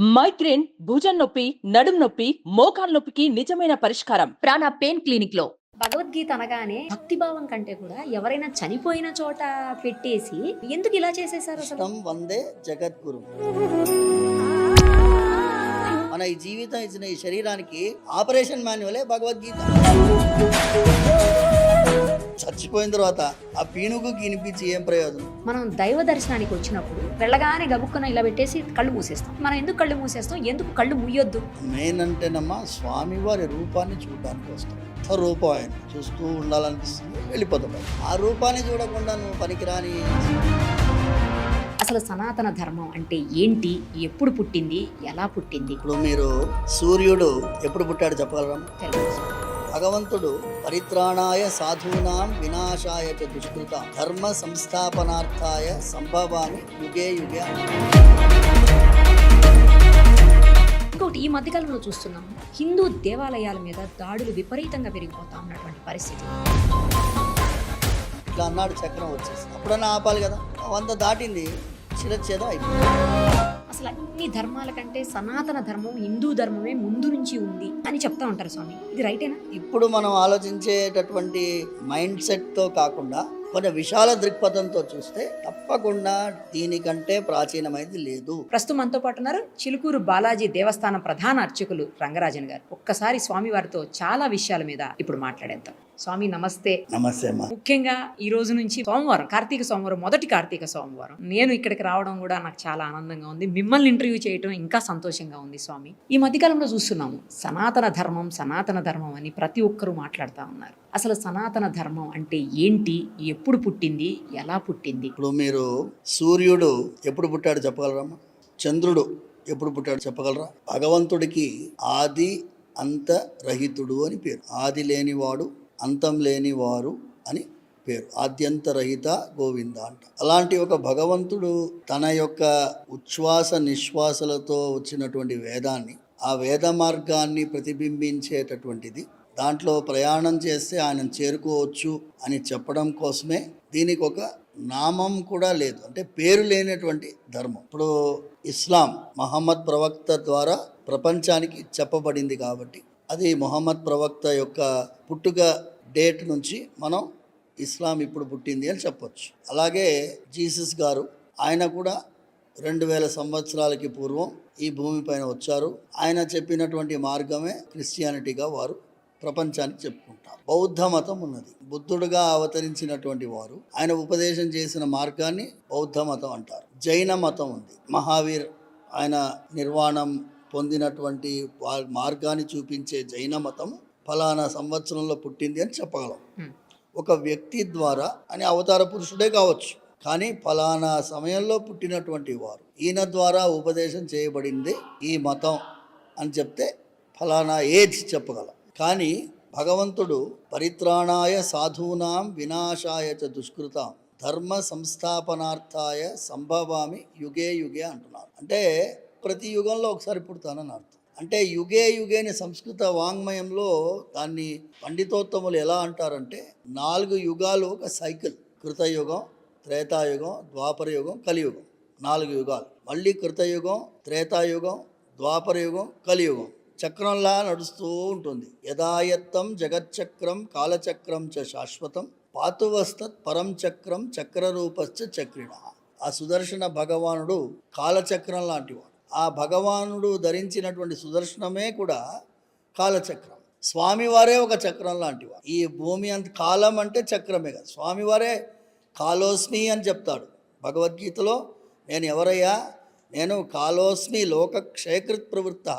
Migraine, భుజం నొప్పి, నడుం నొప్పి, మోకాలు నొప్పికి నిజమైన పరిష్కారం ప్రాణ పెయిన్ క్లినిక్ లో. భగవద్గీత అనగానే భక్తిభావం కంటే కూడా ఎవరైనా చనిపోయిన చోట పెట్టేసి ఎందుకు ఇలా చేసేసారు అసలు? వందే జగద్గురు. మన ఈ జీవితం ఇచ్చిన ఈ శరీరానికి ఆపరేషన్ మాన్యువలే భగవద్గీత. చచ్చిపోయిన తర్వాత ఆ పీనుగు వినిపించి ఏం ప్రయోజనం? మనం దైవ దర్శనానికి వచ్చినప్పుడు వెళ్ళగానే గబుక్కున ఇలా పెట్టేసి కళ్ళు మూసేస్తాం. మనం ఎందుకు కళ్ళు మూసేస్తాం? ఎందుకు కళ్ళు మూయొద్దు? మెయిన్ అంటేనమ్మా స్వామివారి రూపాన్ని చూడడానికి వస్తాం. రూపం ఆయన చూస్తూ ఉండాలనిపిస్తుంది, వెళ్ళిపోతాం. ఆ రూపాన్ని చూడకుండా నువ్వు పనికిరాని. అసలు సనాతన ధర్మం అంటే ఏంటి? ఎప్పుడు పుట్టింది? ఎలా పుట్టింది? ఇప్పుడు మీరు సూర్యుడు ఎప్పుడు పుట్టాడు చెప్పగలరా? తెలుసు. భగవంతుడు పరిత్రాణాయ సాధూనాం వినాశాయ చ దుష్కృత ధర్మ సంస్థాపనార్థాయ సంభవామి యుగే యుగే. ఇంకోటి, ఈ మధ్యకాలంలో చూస్తున్నాం హిందూ దేవాలయాల మీద దాడులు విపరీతంగా పెరిగిపోతా ఉన్నటువంటి పరిస్థితి. ఇట్లా అన్నాడు, చక్రం వచ్చేసి అప్పుడన్నా ఆపాలి కదా. 100 దాటింది, శిరచ్ఛేదం అయిపోయింది. అసలు అన్ని ధర్మాల కంటే సనాతన ధర్మం, హిందూ ధర్మమే ముందు నుంచి ఉంది అని చెప్తా ఉంటారు స్వామి. ఇది రైటేనా? ఇప్పుడు మనం ఆలోచించేటటువంటి మైండ్ సెట్తో కాకుండా కొంచెం విశాల దృక్పథంతో చూస్తే తప్పకుండా దీనికంటే ప్రాచీనమైనది లేదు. ప్రస్తుతం మనతో పాటు ఉన్నారు చిలుకూరు బాలాజీ దేవస్థానం ప్రధాన అర్చకులు రంగరాజన్ గారు. ఒక్కసారి స్వామి వారితో చాలా విషయాల మీద ఇప్పుడు మాట్లాడేద్దాం. స్వామి నమస్తే. నమస్తే అమ్మా. ముఖ్యంగా ఈ రోజు నుంచి సోమవారం, కార్తీక సోమవారం, మొదటి కార్తీక సోమవారం. నేను ఇక్కడికి రావడం కూడా నాకు చాలా ఆనందంగా ఉంది. మిమ్మల్ని ఇంటర్వ్యూ చేయడం ఇంకా సంతోషంగా ఉంది స్వామి. ఈ మధ్యకాలంలో చూస్తున్నాము సనాతన ధర్మం, సనాతన ధర్మం అని ప్రతి ఒక్కరూ మాట్లాడుతూ ఉన్నారు. అసలు సనాతన ధర్మం అంటే ఏంటి? ఎప్పుడు పుట్టింది? ఎలా పుట్టింది? ఇప్పుడు మీరు సూర్యుడు ఎప్పుడు పుట్టాడు చెప్పగలరమ్మా? చంద్రుడు ఎప్పుడు పుట్టాడు చెప్పగలరా? భగవంతుడికి ఆది అంత రహితుడు అని పేరు. ఆది లేనివాడు, అంతం లేనివారు అని పేరు. ఆద్యంతరహిత గోవింద అంట. అలాంటి ఒక భగవంతుడు తన యొక్క ఉచ్ఛ్వాస నిశ్వాసలతో వచ్చినటువంటి వేదాన్ని, ఆ వేద మార్గాన్ని ప్రతిబింబించేటటువంటిది, దాంట్లో ప్రయాణం చేస్తే ఆయన చేరుకోవచ్చు అని చెప్పడం కోసమే దీనికి ఒక నామం కూడా లేదు, అంటే పేరు లేనటువంటి ధర్మం. ఇప్పుడు ఇస్లాం మహమ్మద్ ప్రవక్త ద్వారా ప్రపంచానికి చెప్పబడింది కాబట్టి అది మొహమ్మద్ ప్రవక్త యొక్క పుట్టుక డేట్ నుంచి మనం ఇస్లాం ఇప్పుడు పుట్టింది అని చెప్పొచ్చు. అలాగే జీసస్ గారు, ఆయన కూడా 2000 సంవత్సరాలకి పూర్వం ఈ భూమిపైన వచ్చారు. ఆయన చెప్పినటువంటి మార్గమే క్రిస్టియానిటీగా వారు ప్రపంచానికి చెప్పుకుంటారు. బౌద్ధ మతం ఉన్నది. బుద్ధుడుగా అవతరించినటువంటి వారు ఆయన ఉపదేశం చేసిన మార్గాన్ని బౌద్ధ మతం అంటారు. జైన మతం ఉంది. మహావీర్ ఆయన నిర్వాణం పొందినటువంటి మార్గాన్ని చూపించే జైన మతం ఫలానా సంవత్సరంలో పుట్టింది అని చెప్పగలం. ఒక వ్యక్తి ద్వారా అని అవతార పురుషుడే కావచ్చు, కానీ ఫలానా సమయంలో పుట్టినటువంటి వారు, ఈయన ద్వారా ఉపదేశం చేయబడింది ఈ మతం అని చెప్తే ఫలానా ఏజ్ చెప్పగలం. కానీ భగవంతుడు పరిత్రాణాయ సాధూనాం వినాశాయ చ దుష్కృతాం ధర్మ సంస్థాపనార్థాయ సంభవామి యుగే యుగే అంటున్నారు. అంటే ప్రతి యుగంలో ఒకసారి పుడతానని అర్థం. అంటే యుగే యుగేని సంస్కృత వాంగ్మయంలో దాన్ని పండితోత్తములు ఎలా అంటారంటే 4 యుగాలు ఒక సైకిల్. కృతయుగం, త్రేతాయుగం, ద్వాపరయుగం, కలియుగం. 4 యుగాలు. మళ్ళీ కృతయుగం, త్రేతాయుగం, ద్వాపరయుగం, కలియుగం. చక్రంలా నడుస్తూ ఉంటుంది. యదాయత్తం జగచ్చక్రం కాలచక్రం చ శాశ్వతం పాతువస్తత్ పరం చక్రం చక్రరూపశ్చ చక్రిణ. ఆ సుదర్శన భగవానుడు కాలచక్రం లాంటివాడు. ఆ భగవానుడు ధరించినటువంటి సుదర్శనమే కూడా కాలచక్రం. స్వామివారే ఒక చక్రం లాంటివాడు. ఈ భూమి అంత కాలం అంటే చక్రమే కదా. స్వామివారే కాలోస్మి అని చెప్తాడు భగవద్గీతలో. నేను ఎవరయ్యా? నేను కాలోస్మి లోక క్షయకృత్ ప్రవృత్త,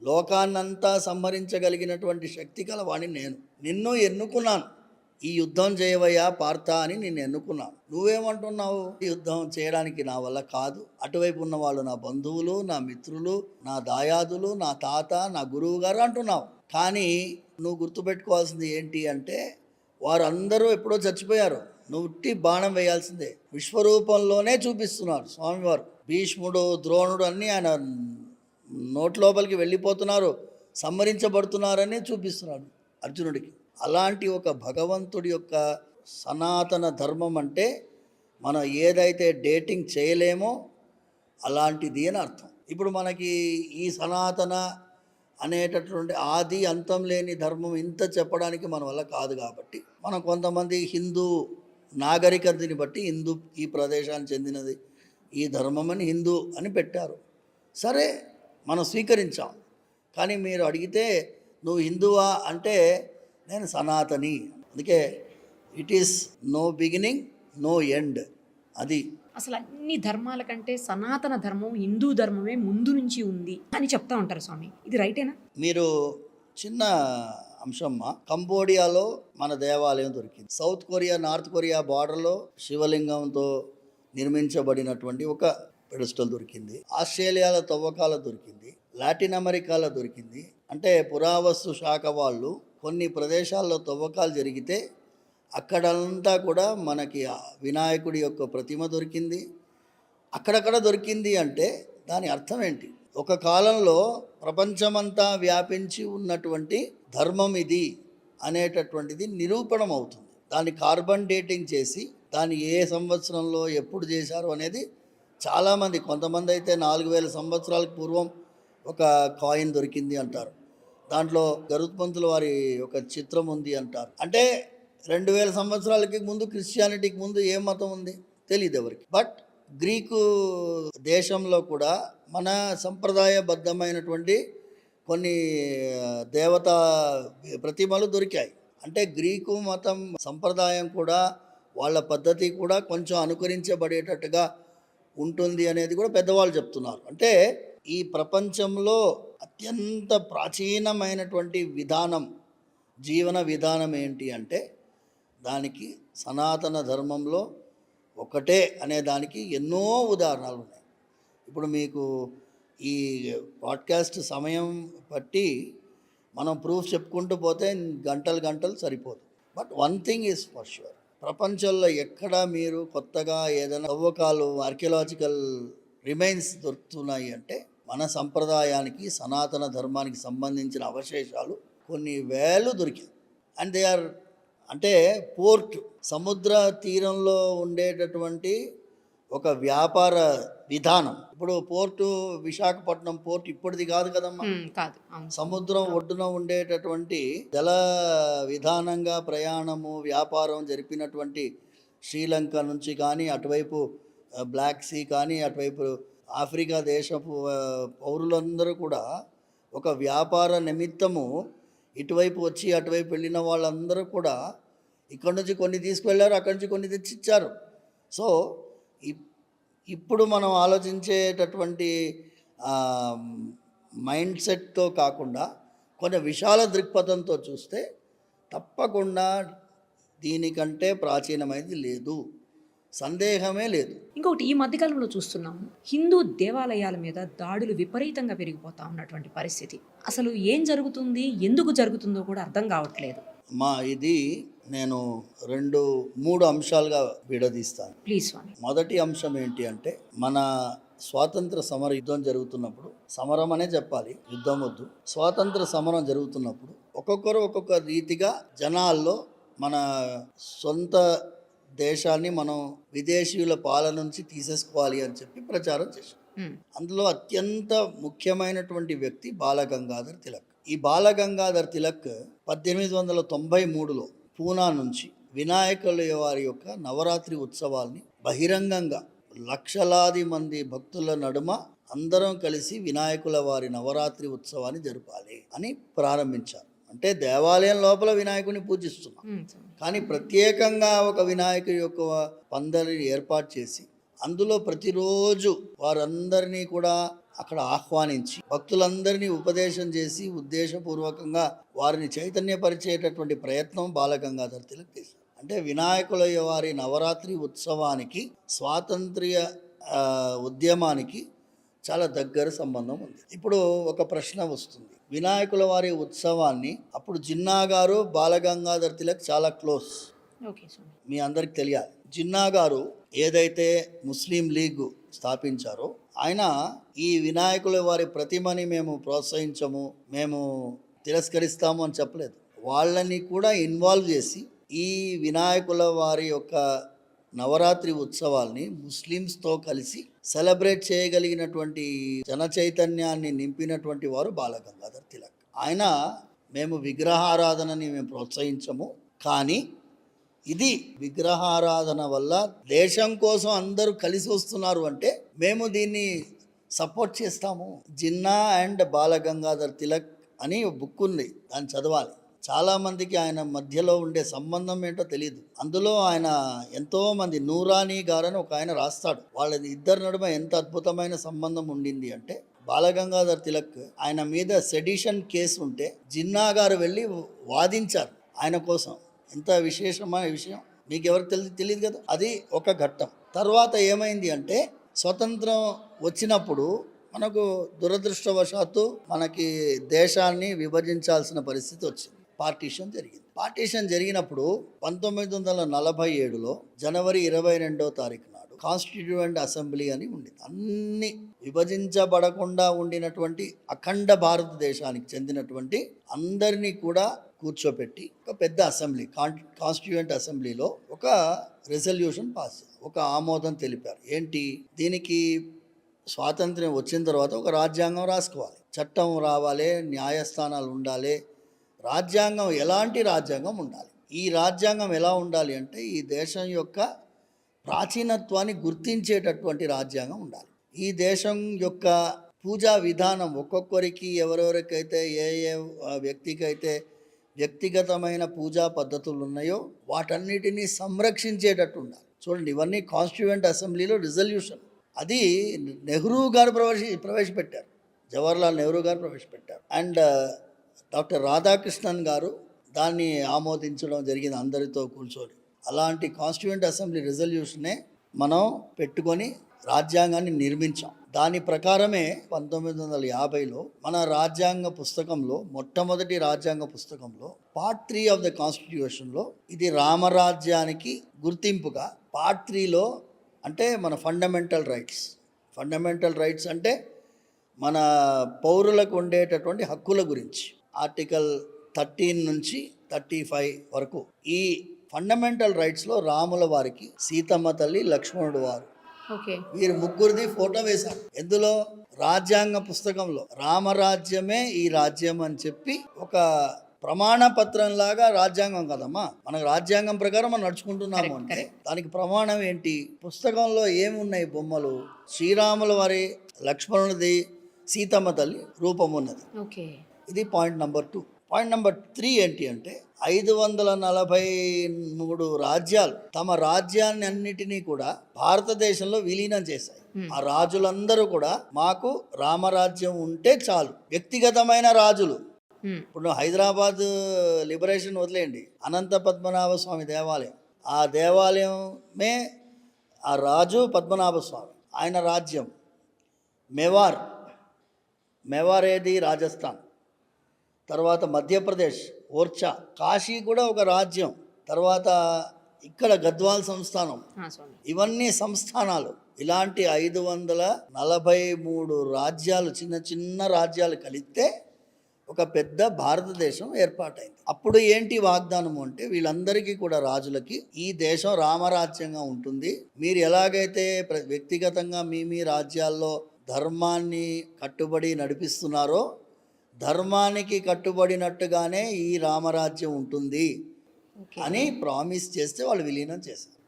లోకాన్నంతా సంహరించగలిగినటువంటి శక్తి కలవాణి నేను. నిన్ను ఎన్నుకున్నాను, ఈ యుద్ధం చేయవయ్యా పార్థ అని నిన్ను ఎన్నుకున్నాను. నువ్వేమంటున్నావు? ఈ యుద్ధం చేయడానికి నా వల్ల కాదు. అటువైపు ఉన్న వాళ్ళు నా బంధువులు, నా మిత్రులు, నా దాయాదులు, నా తాత, నా గురువు గారు అంటున్నావు. కానీ నువ్వు గుర్తుపెట్టుకోవాల్సింది ఏంటి అంటే వారందరూ ఎప్పుడో చచ్చిపోయారు. నువ్వు ఉట్టి బాణం వేయాల్సిందే. విశ్వరూపంలోనే చూపిస్తున్నారు స్వామివారు. భీష్ముడు, ద్రోణుడు అన్నీ ఆయన నోటి లోపలికి వెళ్ళిపోతున్నారు, సంహరించబడుతున్నారని చూపిస్తున్నాడు అర్జునుడికి. అలాంటి ఒక భగవంతుడి యొక్క సనాతన ధర్మం అంటే మనం ఏదైతే డేటింగ్ చేయలేమో అలాంటిది అని అర్థం. ఇప్పుడు మనకి ఈ సనాతన అనేటటువంటి ఆది అంతం లేని ధర్మం ఇంత చెప్పడానికి మన వల్ల కాదు. కాబట్టి మనం కొంతమంది హిందూ నాగరికతని బట్టి హిందూ ఈ ప్రదేశానికి చెందినది ఈ ధర్మం అని హిందూ అని పెట్టారు. సరే, మనం స్వీకరించాం. కానీ మీరు అడిగితే నువ్వు హిందువా అంటే నేను సనాతని. అందుకే it is no beginning no end. అది అసలు అన్ని ధర్మాల కంటే సనాతన ధర్మం హిందూ ధర్మమే ముందు నుంచి ఉంది అని చెప్తా ఉంటారు స్వామి. ఇది రైటేనా? మీరు చిన్న అంశమ్మా, కంబోడియాలో మన దేవాలయం దొరికింది. సౌత్ కొరియా నార్త్ కొరియా బార్డర్లో శివలింగంతో నిర్మించబడినటువంటి ఒక పెడస్టల్ దొరికింది. ఆస్ట్రేలియాలో తవ్వకాల దొరికింది. లాటిన్ అమెరికాలో దొరికింది. అంటే పురావస్తు శాఖ వాళ్ళు కొన్ని ప్రదేశాల్లో తవ్వకాలు జరిగితే అక్కడంతా కూడా మనకి ఆ వినాయకుడి యొక్క ప్రతిమ దొరికింది. అక్కడక్కడ దొరికింది అంటే దాని అర్థం ఏంటి? ఒక కాలంలో ప్రపంచమంతా వ్యాపించి ఉన్నటువంటి ధర్మం ఇది అనేటటువంటిది నిరూపణం అవుతుంది. దాన్ని కార్బన్ డేటింగ్ చేసి దాన్ని ఏ సంవత్సరంలో ఎప్పుడు చేశారు అనేది చాలామంది, కొంతమంది అయితే 4000 సంవత్సరాలకు పూర్వం ఒక కాయిన్ దొరికింది అంటారు. దాంట్లో గరుత్మంతుల వారి ఒక చిత్రం ఉంది అంటారు. అంటే 2000 సంవత్సరాలకి ముందు, క్రిస్టియానిటీకి ముందు ఏ మతం ఉంది తెలియదు ఎవరికి. బట్ గ్రీకు దేశంలో కూడా మన సంప్రదాయబద్ధమైనటువంటి కొన్ని దేవతా ప్రతిమలు దొరికాయి. అంటే గ్రీకు మతం సంప్రదాయం కూడా వాళ్ళ పద్ధతి కూడా కొంచెం అనుకరించబడేటట్టుగా ఉంటుంది అనేది కూడా పెద్దవాళ్ళు చెప్తున్నారు. అంటే ఈ ప్రపంచంలో అత్యంత ప్రాచీనమైనటువంటి విధానం, జీవన విధానం ఏంటి అంటే దానికి సనాతన ధర్మంలో ఒకటే అనే దానికి ఎన్నో ఉదాహరణలు ఉన్నాయి. ఇప్పుడు మీకు ఈ పాడ్కాస్ట్ సమయం బట్టి మనం ప్రూఫ్ చెప్పుకుంటూ పోతే గంటలు సరిపోదు. But one thing is for sure, ప్రపంచంలో ఎక్కడ మీరు కొత్తగా ఏదైనా తవ్వకాలు, ఆర్కియలాజికల్ రిమైన్స్ దొరుకుతున్నాయి అంటే మన సంప్రదాయానికి, సనాతన ధర్మానికి సంబంధించిన అవశేషాలు కొన్ని వేలు దొరికాయి. అండ్ దే ఆర్, అంటే పోర్ట్, సముద్ర తీరంలో ఉండేటటువంటి ఒక వ్యాపార విధానం. ఇప్పుడు పోర్టు, విశాఖపట్నం పోర్ట్ ఇప్పటిది కాదు కదమ్మా, కాదు. సముద్రం ఒడ్డున ఉండేటటువంటి జల విధానంగా ప్రయాణము, వ్యాపారం జరిపినటువంటి శ్రీలంక నుంచి కానీ, అటువైపు బ్లాక్ సీ కానీ, అటువైపు ఆఫ్రికా దేశపు పౌరులందరూ కూడా ఒక వ్యాపార నిమిత్తము ఇటువైపు వచ్చి అటువైపు వెళ్ళిన వాళ్ళందరూ కూడా ఇక్కడ నుంచి కొన్ని తీసుకువెళ్ళారు, అక్కడి నుంచి కొన్ని తెచ్చిచ్చారు. సో ఇప్పుడు మనం ఆలోచించేటటువంటి మైండ్ సెట్తో కాకుండా కొన్ని విశాల దృక్పథంతో చూస్తే తప్పకుండా దీనికంటే ప్రాచీనమైనది లేదు, సందేహమే లేదు. ఇంకొకటి, ఈ మధ్యకాలంలో చూస్తున్నాము హిందూ దేవాలయాల మీద దాడులు విపరీతంగా పెరిగిపోతా ఉన్నటువంటి పరిస్థితి. అసలు ఏం జరుగుతుంది, ఎందుకు జరుగుతుందో కూడా అర్థం కావట్లేదు. ఇది నేను 2-3 అంశాలుగా విడదీస్తాను. ప్లీజ్ స్వామి. మొదటి అంశం ఏంటి అంటే, మన స్వాతంత్ర సమర యుద్ధం జరుగుతున్నప్పుడు, సమరం అనే చెప్పాలి, యుద్ధం వద్దు, స్వాతంత్ర సమరం జరుగుతున్నప్పుడు ఒక్కొక్కరు ఒక్కొక్క రీతిగా జనాల్లో మన సొంత దేశాన్ని మనం విదేశీయుల పాలన నుంచి తీసేసుకోవాలి అని చెప్పి ప్రచారం చేశాం. అందులో అత్యంత ముఖ్యమైనటువంటి వ్యక్తి బాలగంగాధర్ తిలక్. ఈ బాలగంగాధర్ తిలక్ 1893లో పూనా నుంచి వినాయకుల వారి యొక్క నవరాత్రి ఉత్సవాల్ని బహిరంగంగా లక్షలాది మంది భక్తుల నడుమ అందరం కలిసి వినాయకుల వారి నవరాత్రి ఉత్సవాన్ని జరపాలి అని ప్రారంభించారు. అంటే దేవాలయం లోపల వినాయకుడిని పూజిస్తున్నాం, కానీ ప్రత్యేకంగా ఒక వినాయకుడి యొక్క పందిరిని ఏర్పాటు చేసి అందులో ప్రతిరోజు వారందరినీ కూడా అక్కడ ఆహ్వానించి భక్తులందరినీ ఉపదేశం చేసి ఉద్దేశపూర్వకంగా వారిని చైతన్యపరిచేటటువంటి ప్రయత్నం బాలగంగాధర్ తిలక్ చేశారు. అంటే వినాయకుల వారి నవరాత్రి ఉత్సవానికి, స్వాతంత్ర్య ఉద్యమానికి చాలా దగ్గర సంబంధం ఉంది. ఇప్పుడు ఒక ప్రశ్న వస్తుంది, వినాయకుల వారి ఉత్సవాన్ని అప్పుడు జిన్నా గారు, బాలగంగాధర్ తిలక్ చాలా క్లోజ్, మీ అందరికి తెలియాలి. జిన్నా గారు ఏదైతే ముస్లిం లీగ్ స్థాపించారో ఆయన ఈ వినాయకుల వారి ప్రతిమని మేము ప్రోత్సహించము, మేము తిరస్కరిస్తాము అని చెప్పలేదు. వాళ్ళని కూడా ఇన్వాల్వ్ చేసి ఈ వినాయకుల వారి యొక్క నవరాత్రి ఉత్సవాల్ని ముస్లిమ్స్తో కలిసి సెలబ్రేట్ చేయగలిగినటువంటి జన చైతన్యాన్ని నింపినటువంటి వారు బాలగంగాధర్ తిలక్. ఆయన మేము విగ్రహారాధనని మేము ప్రోత్సహించము, కానీ ఇది విగ్రహారాధన వల్ల దేశం కోసం అందరూ కలిసి వస్తున్నారు అంటే మేము దీన్ని సపోర్ట్ చేస్తాము. జిన్నా అండ్ బాలగంగాధర్ తిలక్ అని ఒక బుక్ ఉంది, దాన్ని చదవాలి. చాలామందికి ఆయన మధ్యలో ఉండే సంబంధం ఏంటో తెలియదు. అందులో ఆయన ఎంతోమంది, నూరానీ గారని ఒక ఆయన రాస్తాడు, వాళ్ళది ఇద్దరి నడుమ ఎంత అద్భుతమైన సంబంధం ఉండింది అంటే, బాలగంగాధర్ తిలక్ ఆయన మీద సెడిషన్ కేసు ఉంటే జిన్నా గారు వెళ్ళి వాదించారు ఆయన కోసం. ఎంత విశేషమైన విషయం మీకు ఎవరికి తెలియదు కదా. అది ఒక ఘట్టం. తర్వాత ఏమైంది అంటే, స్వతంత్రం వచ్చినప్పుడు మనకు దురదృష్టవశాత్తు మనకి దేశాన్ని విభజించాల్సిన పరిస్థితి వచ్చింది. పార్టీషన్ జరిగింది. పార్టీషన్ జరిగినప్పుడు 1947లో జనవరి 22వ తారీఖు నాడు కాన్స్టిట్యూయెంట్ అసెంబ్లీ అని ఉండింది. అన్ని విభజించబడకుండా ఉండినటువంటి అఖండ భారతదేశానికి చెందినటువంటి అందరినీ కూడా కూర్చోపెట్టి ఒక పెద్ద అసెంబ్లీ, కాన్స్టిట్యూయెంట్ అసెంబ్లీలో ఒక రెజల్యూషన్ పాస్, ఒక ఆమోదం తెలిపారు. ఏంటి, దీనికి స్వాతంత్ర్యం వచ్చిన తర్వాత ఒక రాజ్యాంగం రాసుకోవాలి, చట్టం రావాలి, న్యాయస్థానాలు ఉండాలి, రాజ్యాంగం ఎలాంటి రాజ్యాంగం ఉండాలి. ఈ రాజ్యాంగం ఎలా ఉండాలి అంటే, ఈ దేశం యొక్క ప్రాచీనత్వాన్ని గుర్తించేటటువంటి రాజ్యాంగం ఉండాలి. ఈ దేశం యొక్క పూజా విధానం ఒక్కొక్కరికి ఎవరెవరికైతే ఏ ఏ వ్యక్తికైతే వ్యక్తిగతమైన పూజా పద్ధతులు ఉన్నాయో వాటన్నిటినీ సంరక్షించేటట్టు ఉండాలి. చూడండి, ఇవన్నీ కాన్స్టిట్యూయెంట్ అసెంబ్లీలో రిజల్యూషన్. అది నెహ్రూ గారు ప్రవేశపెట్టారు, జవహర్లాల్ నెహ్రూ గారు ప్రవేశపెట్టారు. అండ్ డాక్టర్ రాధాకృష్ణన్ గారు దాన్ని ఆమోదించడం జరిగింది అందరితో కూర్చొని. అలాంటి కాన్స్టిట్యూయెంట్ అసెంబ్లీ రిజల్యూషనే మనం పెట్టుకొని రాజ్యాంగాన్ని నిర్మించాం. దాని ప్రకారమే 1950లో మన రాజ్యాంగ పుస్తకంలో, మొట్టమొదటి రాజ్యాంగ పుస్తకంలో పార్ట్ 3 ఆఫ్ ద కాన్స్టిట్యూషన్లో ఇది రామరాజ్యానికి గుర్తింపుగా పార్ట్ 3లో అంటే మన ఫండమెంటల్ రైట్స్ అంటే మన పౌరులకు ఉండేటటువంటి హక్కుల గురించి ఆర్టికల్ 13 నుంచి 35 వరకు ఈ ఫండమెంటల్ రైట్స్లో రాముల వారికి, సీతమ్మ తల్లి, లక్ష్మణుడు వారు, వీరు ముగ్గురిది ఫోటో వేశారు. ఎందులో, రాజ్యాంగ పుస్తకంలో. రామరాజ్యమే ఈ రాజ్యం అని చెప్పి ఒక ప్రమాణ పత్రం లాగా. రాజ్యాంగం కదమ్మా, మనకు రాజ్యాంగం ప్రకారం మనం నడుచుకుంటున్నాము అంటే దానికి ప్రమాణం ఏంటి? పుస్తకంలో ఏమున్నాయి బొమ్మలు? శ్రీరాముల వారి, లక్ష్మణుడిది, సీతమ్మ తల్లి రూపం ఉన్నది. ఇది పాయింట్ నెంబర్ 2. పాయింట్ నెంబర్ 3 ఏంటి అంటే, 543 రాజ్యాలు తమ రాజ్యాన్ని అన్నిటినీ కూడా భారతదేశంలో విలీనం చేశాయి. ఆ రాజులందరూ కూడా మాకు రామరాజ్యం ఉంటే చాలు. వ్యక్తిగతమైన రాజులు, ఇప్పుడు హైదరాబాద్ లిబరేషన్ వదిలేయండి, అనంత పద్మనాభ స్వామి దేవాలయం, ఆ దేవాలయమే ఆ రాజు పద్మనాభ స్వామి, ఆయన రాజ్యం. మేవార్ ఏది, రాజస్థాన్. తర్వాత మధ్యప్రదేశ్, ఓర్చా. కాశీ కూడా ఒక రాజ్యం. తర్వాత ఇక్కడ గద్వాల్ సంస్థానం. ఇవన్నీ సంస్థానాలు. ఇలాంటి 543 రాజ్యాలు, చిన్న చిన్న రాజ్యాలు కలిస్తే ఒక పెద్ద భారతదేశం ఏర్పాటైంది. అప్పుడు ఏంటి వాగ్దానం అంటే, వీళ్ళందరికీ కూడా రాజులకి ఈ దేశం రామరాజ్యంగా ఉంటుంది, మీరు ఎలాగైతే వ్యక్తిగతంగా మీ రాజ్యాల్లో ధర్మాన్ని కట్టుబడి నడిపిస్తున్నారో ధర్మానికి కట్టుబడినట్టుగానే ఈ రామరాజ్యం ఉంటుంది అని ప్రామిస్ చేస్తే వాళ్ళు విలీనం చేశారు.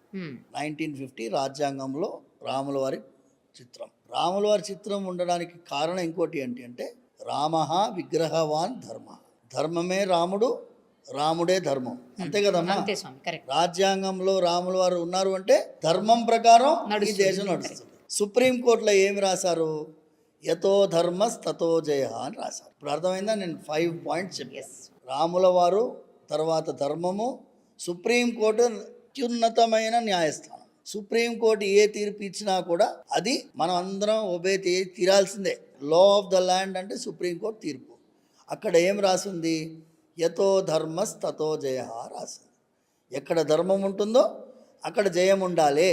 1950 రాజ్యాంగంలో రాముల వారి చిత్రం ఉండడానికి కారణం ఇంకోటి ఏంటి అంటే, రామః విగ్రహవాన్ ధర్మ, ధర్మమే రాముడు, రాముడే ధర్మం. అంతే కదమ్మా. రాజ్యాంగంలో రాముల వారు ఉన్నారు అంటే ధర్మం ప్రకారం ఈ దేశం నడుస్తుంది. సుప్రీంకోర్టులో ఏమి రాశారు? యతో ధర్మస్ తతో జయ అని రాశారు. ఇప్పుడు అర్థమైందా? నేను 5 పాయింట్స్ చెప్పాను. రాముల వారు, తర్వాత ధర్మము, సుప్రీంకోర్టు అత్యున్నతమైన న్యాయస్థానం. సుప్రీంకోర్టు ఏ తీర్పు ఇచ్చినా కూడా అది మనం అందరం ఒబే తీరాల్సిందే. లా ఆఫ్ ద ల్యాండ్ అంటే సుప్రీంకోర్టు తీర్పు. అక్కడ ఏం రాసింది? యతో ధర్మస్ తతో జయ రాసింది. ఎక్కడ ధర్మం ఉంటుందో అక్కడ జయం ఉండాలి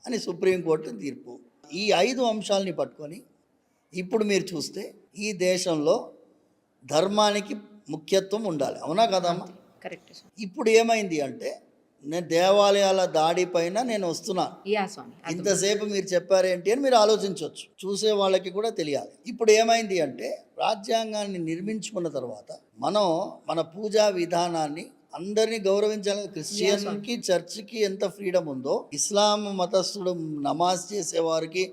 అని సుప్రీంకోర్టు తీర్పు. ఈ 5 అంశాలని పట్టుకొని ఇప్పుడు మీరు చూస్తే ఈ దేశంలో ధర్మానికి ముఖ్యత్వం ఉండాలి. అవునా కదమ్మా? కరెక్ట్. ఇప్పుడు ఏమైంది అంటే, నేను దేవాలయాల దాడి పైన నేను వస్తున్నా. యా స్వామి. ఇంతసేపు మీరు చెప్పారేంటి అని మీరు ఆలోచించవచ్చు, చూసే వాళ్ళకి కూడా తెలియాలి. ఇప్పుడు ఏమైంది అంటే రాజ్యాంగాన్ని నిర్మించుకున్న తర్వాత మనం మన పూజా విధానాన్ని అందరినీ గౌరవించాలి. క్రిస్టియన్కి చర్చ్కి ఎంత ఫ్రీడమ్ ఉందో, ఇస్లాం మతస్థుడు నమాజ్ చేసేవారికి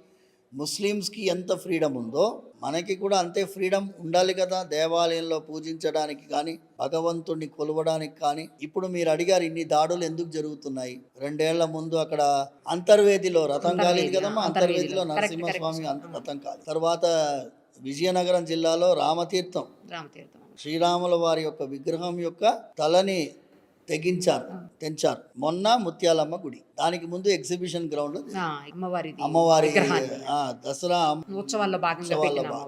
ముస్లిమ్స్కి ఎంత ఫ్రీడమ్ ఉందో మనకి కూడా అంతే ఫ్రీడమ్ ఉండాలి కదా. దేవాలయంలో పూజించడానికి కానీ భగవంతుడిని కొలవడానికి కానీ. ఇప్పుడు మీరు అడిగారు ఇన్ని దాడులు ఎందుకు జరుగుతున్నాయి. 2 ఏళ్ల ముందు అక్కడ అంతర్వేదిలో రథం కాలేదు కదమ్మా. అంతర్వేదిలో నరసింహస్వామి రథం కాలేదు. తర్వాత విజయనగరం జిల్లాలో రామతీర్థం శ్రీరాముల వారి యొక్క విగ్రహం యొక్క తలని తెంచారు. మొన్న ముత్యాలమ్మ గుడి, దానికి ముందు ఎగ్జిబిషన్ గ్రౌండ్ లో అమ్మవారి దసరా ఉత్సవాల్లో భాగంగా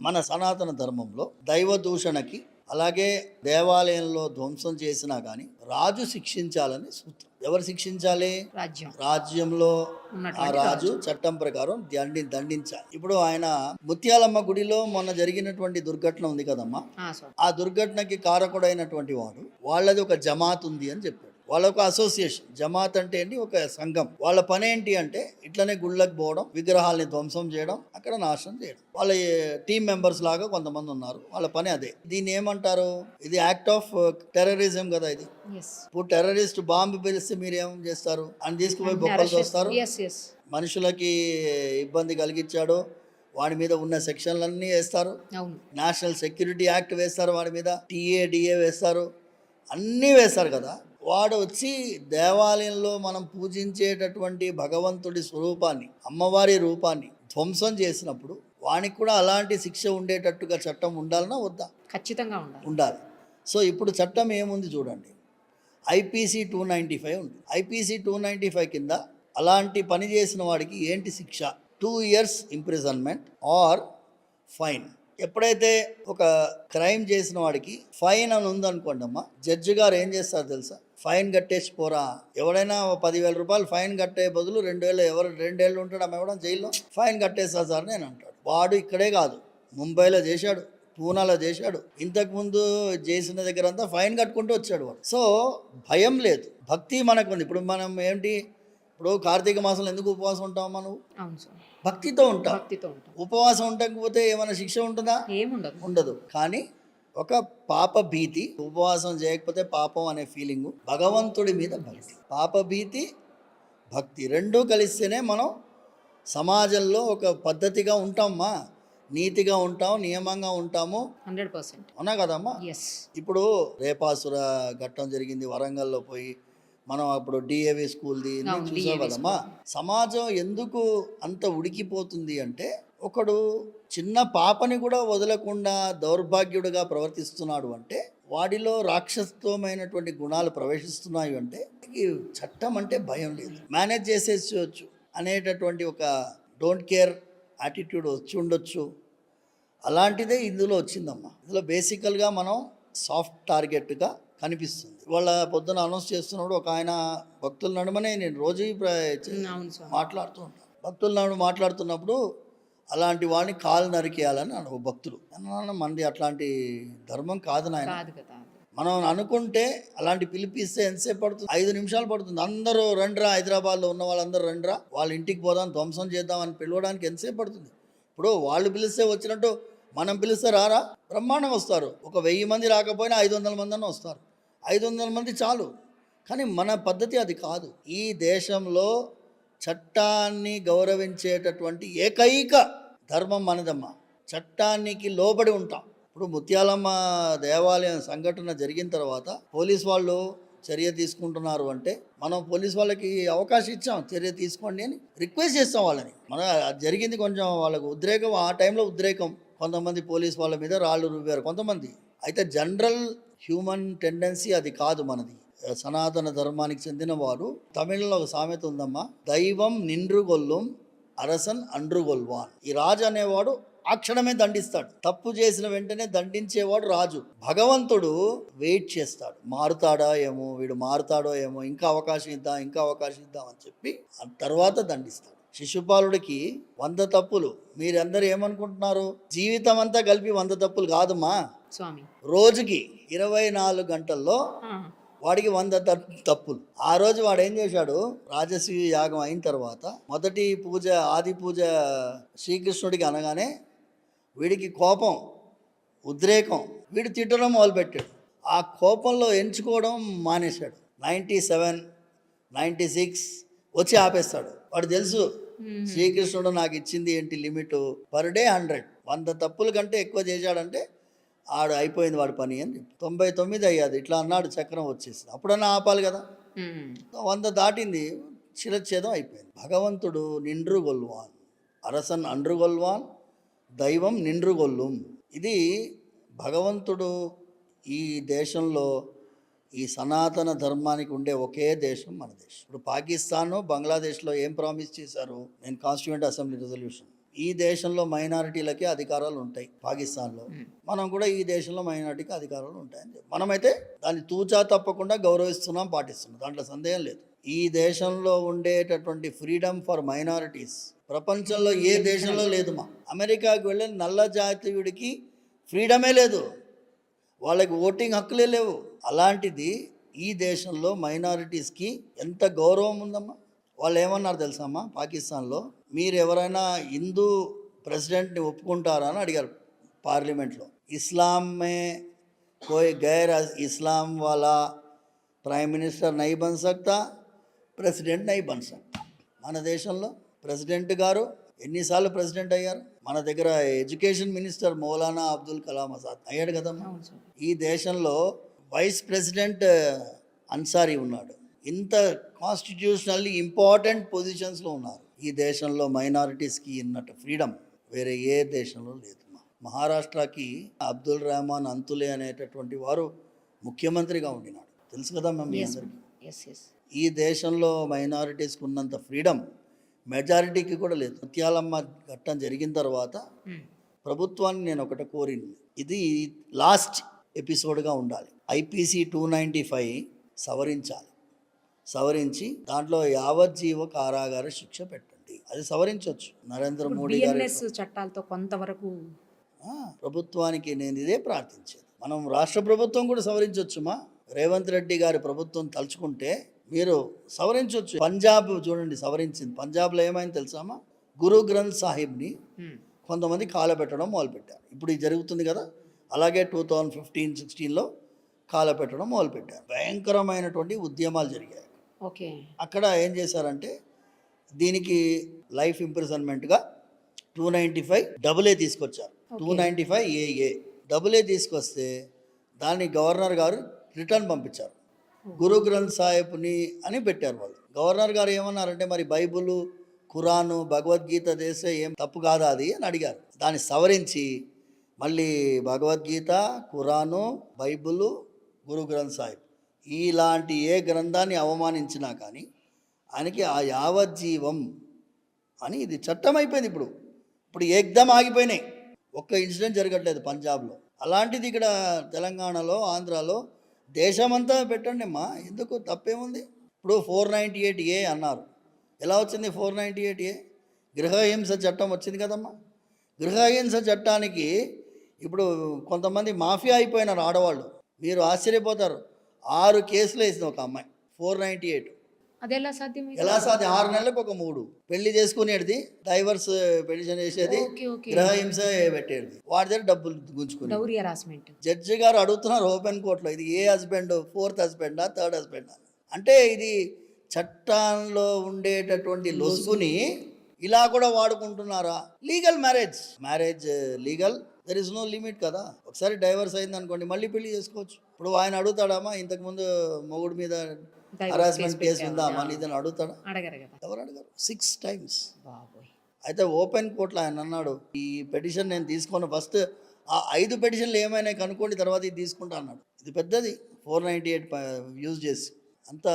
మన సనాతన ధర్మంలో దైవ దూషణకి అలాగే దేవాలయంలో ధ్వంసం చేసినా కానీ రాజు శిక్షించాలని సూత్రం. ఎవరు శిక్షించాలి? రాజ్యంలో ఆ రాజు చట్టం ప్రకారం దండించాలి. ఇప్పుడు ఆయన ముత్యాలమ్మ గుడిలో మొన్న జరిగినటువంటి దుర్ఘటన ఉంది కదమ్మా, ఆ దుర్ఘటనకి కారకుడైనటువంటి వాడు వాళ్ళది ఒక జమాత్ ఉంది అని చెప్పాడు. వాళ్ళ ఒక అసోసియేషన్. జమాత్ అంటే ఏంటి? ఒక సంఘం. వాళ్ళ పని ఏంటి అంటే ఇట్లనే గుళ్ళకి పోవడం, విగ్రహాలని ధ్వంసం చేయడం, అక్కడ నాశనం చేయడం. వాళ్ళ టీం మెంబర్స్ లాగా కొంతమంది ఉన్నారు, వాళ్ళ పని అదే. దీన్ని ఏమంటారు? ఇది యాక్ట్ ఆఫ్ టెర్రరిజం కదా ఇది. ఇప్పుడు టెర్రరిస్ట్ బాంబు పిలిస్తే మీరు ఏం చేస్తారు? అని తీసుకుపోయి బొక్కలు చూస్తారు. మనుషులకి ఇబ్బంది కలిగించాడు, వాడి మీద ఉన్న సెక్షన్లన్నీ వేస్తారు. నేషనల్ సెక్యూరిటీ యాక్ట్ వేస్తారు, వాడి మీద TA వేస్తారు, అన్నీ వేస్తారు కదా. వాడు వచ్చి దేవాలయంలో మనం పూజించేటటువంటి భగవంతుడి స్వరూపాన్ని, అమ్మవారి రూపాన్ని ధ్వంసం చేసినప్పుడు వానికి కూడా అలాంటి శిక్ష ఉండేటట్టుగా చట్టం ఉండాలన్నా వద్దా? ఖచ్చితంగా ఉండాలి. సో ఇప్పుడు చట్టం ఏముంది చూడండి, IPC 295 ఉంది. IPC 295 కింద అలాంటి పని చేసిన వాడికి ఏంటి శిక్ష? 2 years ఇంప్రిజన్మెంట్ ఆర్ ఫైన్. ఎప్పుడైతే ఒక క్రైమ్ చేసిన వాడికి ఫైన్ అని ఉందనుకోండి అమ్మా, జడ్జి గారు ఏం చేస్తారు తెలుసా? ఫైన్ కట్టేసి పోరా. ఎవడైనా 10,000 రూపాయలు ఫైన్ కట్టే బదులు 2,000, ఎవరు 2 ఏళ్ళు ఉంటాడు అమ్మ ఎవడం జైల్లో, ఫైన్ కట్టేస్తా సార్ నేను అంటాడు. వాడు ఇక్కడే కాదు, ముంబైలో చేశాడు, పూనాలో చేశాడు, ఇంతకుముందు చేసిన దగ్గర అంతా ఫైన్ కట్టుకుంటూ వచ్చాడు వాడు. సో భయం లేదు, భక్తి మనకు ఉంది. ఇప్పుడు మనం ఏంటి, ఇప్పుడు కార్తీక మాసంలో ఎందుకు ఉపవాసం ఉంటాం మనం? భక్తితో ఉంటాం. ఉపవాసం ఉండకపోతే ఏమైనా శిక్ష ఉంటుందా? ఉండదు. కానీ ఒక పాప భీతి, ఉపవాసం చేయకపోతే పాపం అనే ఫీలింగ్, భగవంతుడి మీద భక్తి. పాప భీతి, భక్తి రెండూ కలిస్తేనే మనం సమాజంలో ఒక పద్ధతిగా ఉంటామమ్మా, నీతిగా ఉంటాం, నియమంగా ఉంటాము. 100% అవునా కదమ్మా? ఇప్పుడు రేపాసుర ఘట్టం జరిగింది వరంగల్లో పోయి, మనం అప్పుడు DAV స్కూల్ది చూసాం కదమ్మా. సమాజం ఎందుకు అంత ఉడికిపోతుంది అంటే ఒకడు చిన్న పాపని కూడా వదలకుండా దౌర్భాగ్యుడిగా ప్రవర్తిస్తున్నాడు అంటే వాడిలో రాక్షసత్వమైనటువంటి గుణాలు ప్రవేశిస్తున్నాయి. అంటే చట్టం అంటే భయం లేదు, మేనేజ్ చేసేసుకోవచ్చు అనేటటువంటి ఒక డోంట్ కేర్ యాటిట్యూడ్ వచ్చి ఉండొచ్చు. అలాంటిదే ఇందులో వచ్చిందమ్మా. ఇందులో బేసికల్గా మనం సాఫ్ట్ టార్గెట్గా కనిపిస్తుంది. వాళ్ళ పొద్దున అనౌన్స్ చేస్తున్నప్పుడు ఒక ఆయన భక్తుల నడుమనే, నేను రోజు మాట్లాడుతూ ఉంటాను, భక్తుల నడుమ మాట్లాడుతున్నప్పుడు అలాంటి వాడిని కాలు నరికేయాలని ఒక భక్తులు అన్న, మనది అట్లాంటి ధర్మం కాదు నాయన. మనం అనుకుంటే అలాంటి పిలిపిస్తే ఎంతసేపు పడుతుంది? 5 నిమిషాలు పడుతుంది. అందరూ రండ్రా, హైదరాబాద్లో ఉన్న వాళ్ళందరూ రండ్రా, వాళ్ళ ఇంటికి పోదాం, ధ్వంసం చేద్దాం అని పిలవడానికి ఎంతసేపు పడుతుంది? ఇప్పుడు వాళ్ళు పిలిస్తే వచ్చినట్టు మనం పిలిస్తే రారా? బ్రహ్మాండం వస్తారు. ఒక 1000 మంది రాకపోయినా 500 మంది అన్న వస్తారు. 500 మంది చాలు. కానీ మన పద్ధతి అది కాదు. ఈ దేశంలో చట్టాన్ని గౌరవించేటటువంటి ఏకైక ధర్మం మనదమ్మా. చట్టానికి లోబడి ఉంటాం. ఇప్పుడు ముత్యాలమ్మ దేవాలయం సంఘటన జరిగిన తర్వాత పోలీస్ వాళ్ళు చర్య తీసుకుంటున్నారు అంటే మనం పోలీస్ వాళ్ళకి అవకాశం ఇచ్చాం, చర్య తీసుకోండి అని రిక్వెస్ట్ చేస్తాం వాళ్ళని. మన జరిగింది కొంచెం వాళ్ళకు ఉద్రేకం, ఆ టైంలో ఉద్రేకం, కొంతమంది పోలీస్ వాళ్ళ మీద రాళ్ళు రువ్వారు కొంతమంది. అయితే జనరల్ హ్యూమన్ టెండెన్సీ అది కాదు మనది. సనాతన ధర్మానికి చెందిన వారు, తమిళంలో ఒక సామెత ఉందమ్మా, దైవం నిండ్రుగొల్లం అరసన్ అండ్రుగొల్వాన్. ఈ రాజు అనేవాడు ఆ క్షణమే దండిస్తాడు. తప్పు చేసిన వెంటనే దండించేవాడు రాజు. భగవంతుడు వెయిట్ చేస్తాడు, మారుతాడా ఏమో, వీడు మారుతాడో ఏమో, ఇంకా అవకాశం ఇద్దాం, ఇంకా అవకాశం ఇద్దాం అని చెప్పి ఆ తర్వాత దండిస్తాడు. శిశుపాలుడికి 100 తప్పులు. మీరందరూ ఏమనుకుంటున్నారు? జీవితం అంతా కలిపి 100 తప్పులు కాదమ్మా స్వామి. రోజుకి 24 గంటల్లో వాడికి 100 తప్పులు. ఆ రోజు వాడు ఏం చేశాడు, రాజసూయ యాగం అయిన తర్వాత మొదటి పూజ ఆది పూజ శ్రీకృష్ణుడికి అనగానే వీడికి కోపం, ఉద్రేకం, వీడు తిట్టడం మొదలుపెట్టాడు. ఆ కోపంలో ఎంచుకోవడం మానేశాడు. 97, 96 వచ్చి ఆపేస్తాడు. వాడు తెలుసు శ్రీకృష్ణుడు నాకు ఇచ్చింది ఏంటి లిమిట్, పర్ డే 100 తప్పుల కంటే ఎక్కువ చేశాడంటే ఆడు అయిపోయింది వాడి పని అని చెప్పి 99 అయ్యాది. ఇట్లా అన్నాడు, చక్రం వచ్చేసింది. అప్పుడన్నా ఆపాలి కదా. 100 దాటింది, శిరచ్ఛేదం అయిపోయింది. భగవంతుడు నిండ్రు గొల్వాన్, అరసన్ అండ్రు గొల్వాన్, దైవం నిండ్రు గొల్లుం. ఇది భగవంతుడు ఈ దేశంలో, ఈ సనాతన ధర్మానికి ఉండే ఒకే దేశం మన దేశం. ఇప్పుడు పాకిస్తాన్, బంగ్లాదేశ్లో ఏం ప్రామిస్ చేశారు, నేను కాన్స్టిట్యూయెంట్ అసెంబ్లీ రెజల్యూషన్, ఈ దేశంలో మైనారిటీలకే అధికారాలు ఉంటాయి, పాకిస్తాన్లో మనం కూడా ఈ దేశంలో మైనారిటీకి అధికారాలు ఉంటాయని చెప్పి మనమైతే దాన్ని తూచా తప్పకుండా గౌరవిస్తున్నాం, పాటిస్తున్నాం, దాంట్లో సందేహం లేదు. ఈ దేశంలో ఉండేటటువంటి ఫ్రీడమ్ ఫర్ మైనారిటీస్ ప్రపంచంలో ఏ దేశంలో లేదు. అమెరికాకి వెళ్ళే నల్ల జాతీయుడికి ఫ్రీడమే లేదు, వాళ్ళకి ఓటింగ్ హక్కులే లేవు. అలాంటిది ఈ దేశంలో మైనారిటీస్కి ఎంత గౌరవం ఉందమ్మా. వాళ్ళు ఏమన్నారు తెలుసమ్మా, పాకిస్తాన్లో మీరు ఎవరైనా హిందూ ప్రెసిడెంట్ని ఒప్పుకుంటారా అని అడిగారు పార్లమెంట్లో. ఇస్లాం మే కోయి గైర్ ఇస్లాం వాలా ప్రైమ్ మినిస్టర్ నై బన్ సక్తా, ప్రెసిడెంట్ నై బన్ సక్తా. మన దేశంలో ప్రెసిడెంట్ గారు ఎన్నిసార్లు ప్రెసిడెంట్ అయ్యారు. మన దగ్గర ఎడ్యుకేషన్ మినిస్టర్ మౌలానా అబ్దుల్ కలాం ఆజాద్ అయ్యాడు కదమ్మా. ఈ దేశంలో వైస్ ప్రెసిడెంట్ అన్సారీ ఉన్నాడు. ఇంత కాన్స్టిట్యూషనల్లీ ఇంపార్టెంట్ పొజిషన్స్లో ఉన్నారు. ఈ దేశంలో మైనారిటీస్కి ఉన్నట్టు ఫ్రీడమ్ వేరే ఏ దేశంలో లేదు. మహారాష్ట్రకి అబ్దుల్ రెహమాన్ అంతులే అనేటటువంటి వారు ముఖ్యమంత్రిగా ఉండినాడు, తెలుసు కదా మీ అందరికీ. ఈ దేశంలో మైనారిటీస్కి ఉన్నంత ఫ్రీడమ్ మెజారిటీకి కూడా లేదు. ముత్యాలమ్మ ఘట్టం జరిగిన తర్వాత ప్రభుత్వాన్ని నేను ఒకటి కోరింది, ఇది లాస్ట్ ఎపిసోడ్గా ఉండాలి. ఐపీసీ 295 సవరించి దాంట్లో యావజ్జీవ కారాగార శిక్ష పెట్టండి. అది సవరించవచ్చు. నరేంద్ర మోడీ గారి చట్టాలతో కొంతవరకు ప్రభుత్వానికి నేను ఇదే ప్రార్థించేది. మనం రాష్ట్ర ప్రభుత్వం కూడా సవరించవచ్చుమా. రేవంత్ రెడ్డి గారి ప్రభుత్వం తలుచుకుంటే మీరు సవరించవచ్చు. పంజాబ్ చూడండి సవరించింది. పంజాబ్లో ఏమైంది తెలుసామా, గురు గ్రంథ్ సాహిబ్ని కొంతమంది కాలపెట్టడం మొదలుపెట్టారు. ఇప్పుడు ఇది జరుగుతుంది కదా, అలాగే 2015-16లో కాలపెట్టడం మొదలుపెట్టారు. భయంకరమైనటువంటి ఉద్యమాలు జరిగాయి. ఓకే, అక్కడ ఏం చేశారంటే దీనికి లైఫ్ ఇంప్రిజన్మెంట్గా 295 AA తీసుకొచ్చారు. 295 AA AA తీసుకొస్తే దాన్ని గవర్నర్ గారు రిటర్న్ పంపించారు. గురు గ్రంథ్ సాహిబ్ని అని పెట్టారు వాళ్ళు. గవర్నర్ గారు ఏమన్నారంటే మరి బైబుల్, ఖురాను, భగవద్గీత చేస్తే ఏం తప్పు కాదా అది అని అడిగారు. దాన్ని సవరించి మళ్ళీ భగవద్గీత, ఖురాను, బైబుల్, గురు గ్రంథ్ సాహిబ్ ఇలాంటి ఏ గ్రంథాన్ని అవమానించినా కానీ ఆయనకి ఆ యావజ్జీవం అని ఇది చట్టం అయిపోయింది. ఇప్పుడు ఏకదం ఆగిపోయినాయి. ఒక్క ఇన్సిడెంట్ జరగట్లేదు పంజాబ్లో. అలాంటిది ఇక్కడ తెలంగాణలో, ఆంధ్రాలో దేశమంతా పెట్టండి అమ్మా, ఎందుకు తప్పేముంది. ఇప్పుడు 498A అన్నారు. ఎలా వచ్చింది 498A? గృహహింస చట్టం వచ్చింది కదమ్మా. గృహహింస చట్టానికి ఇప్పుడు కొంతమంది మాఫియా అయిపోయినారు ఆడవాళ్ళు. మీరు ఆశ్చర్యపోతారు. 6 కేసులు వేసింది ఒక అమ్మాయి. 498 అది ఎలా సాధ్యం? 6 నెలలకు ఒక 3 పెళ్లి చేసుకునేది, డైవర్స్ పెటిషన్ చేసేది, గృహహింస పెట్టేది, వాడి దగ్గర డబ్బులు గుంజుకుని. జడ్జి గారు అడుగుతున్నారు ఓపెన్ కోర్టులో, ఇది ఏ హస్బెండ్, 4th హస్బెండా, 3rd హస్బెండా? అంటే ఇది చట్టంలో ఉండేటటువంటి లొసుగుని ఇలా కూడా వాడుకుంటున్నారా? Legal marriage legal, there is no limit కదా. ఒకసారి డైవర్స్ అయింది అనుకోండి, మళ్ళీ పెళ్లి చేసుకోవచ్చు. ఇప్పుడు ఆయన అడుగుతాడమ్మా, ఇంతకుముందు మొగుడు మీద హరాస్మెంట్ కేసు ఉందా మళ్ళీ ఇదని అడుగుతాడా? ఎవరు అడగరు. 6 times. అయితే ఓపెన్ కోర్టులో ఆయన అన్నాడు, ఈ పెటిషన్ నేను తీసుకోను, ఫస్ట్ ఆ 5 పెటిషన్లు ఏమైనా కనుక్కోండి, తర్వాత ఇది తీసుకుంటా అన్నాడు. ఇది పెద్దది 498 యూజ్ చేసి. అంత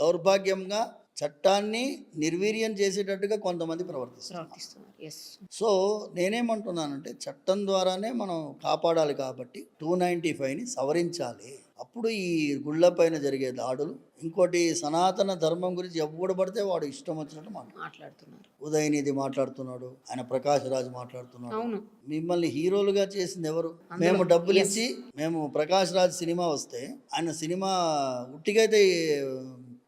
దౌర్భాగ్యంగా చట్టాన్ని నిర్వీర్యం చేసేటట్టుగా కొంతమంది ప్రవర్తిస్తున్నారు. సో నేనేమంటున్నానంటే చట్టం ద్వారానే మనం కాపాడాలి కాబట్టి 295ని సవరించాలి. అప్పుడు ఈ గుళ్ళ పైన జరిగే దాడులు, ఇంకోటి సనాతన ధర్మం గురించి ఎవడు పడితే వాడు ఇష్టం వచ్చినట్టు మాట్లాడుతున్నారు. ఉదయనిధి మాట్లాడుతున్నాడు, ఆయన ప్రకాష్ రాజ్ మాట్లాడుతున్నాడు. అవును. మిమ్మల్ని హీరోలుగా చేసింది ఎవరు? మేము డబ్బులు ఇచ్చి మేము ప్రకాష్ రాజ్ సినిమా వస్తే ఆయన సినిమా ఉట్టిగైతే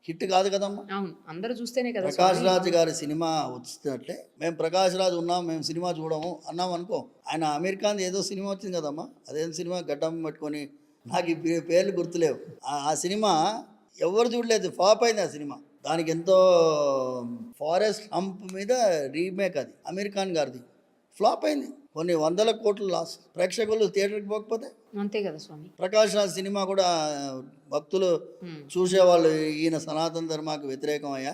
హిట్ కాదు కదమ్మా. అవును, అందరూ చూస్తేనే కదా ప్రకాష్ రాజ్ గారి సినిమా వచ్చినట్లే మేము ప్రకాష్ రాజ్ ఉన్నాం, మేము సినిమా చూడము అన్నాం అనుకో. ఆయన అమీర్ ఖాన్ ఏదో సినిమా వచ్చింది కదమ్మా, అదేం సినిమా గడ్డం పెట్టుకొని, నాకు ఈ పేర్లు గుర్తులేవు. ఆ సినిమా ఎవరు చూడలేదు, ఫ్లాప్ అయింది ఆ సినిమా. దానికి ఎంతో ఫారెస్ట్ హంప్ మీద రీమేక్, అది అమీర్ ఖాన్ గారిది, ఫ్లాప్ అయింది. కొన్ని వందల కోట్లు లాస్, ప్రేక్షకులు థియేటర్కి పోకపోతే. అంతే కదా స్వామి. ప్రకాష్ రాజ్ సినిమా కూడా భక్తులు చూసేవాళ్ళు, ఈయన సనాతన ధర్మానికి వ్యతిరేకం అయ్యా,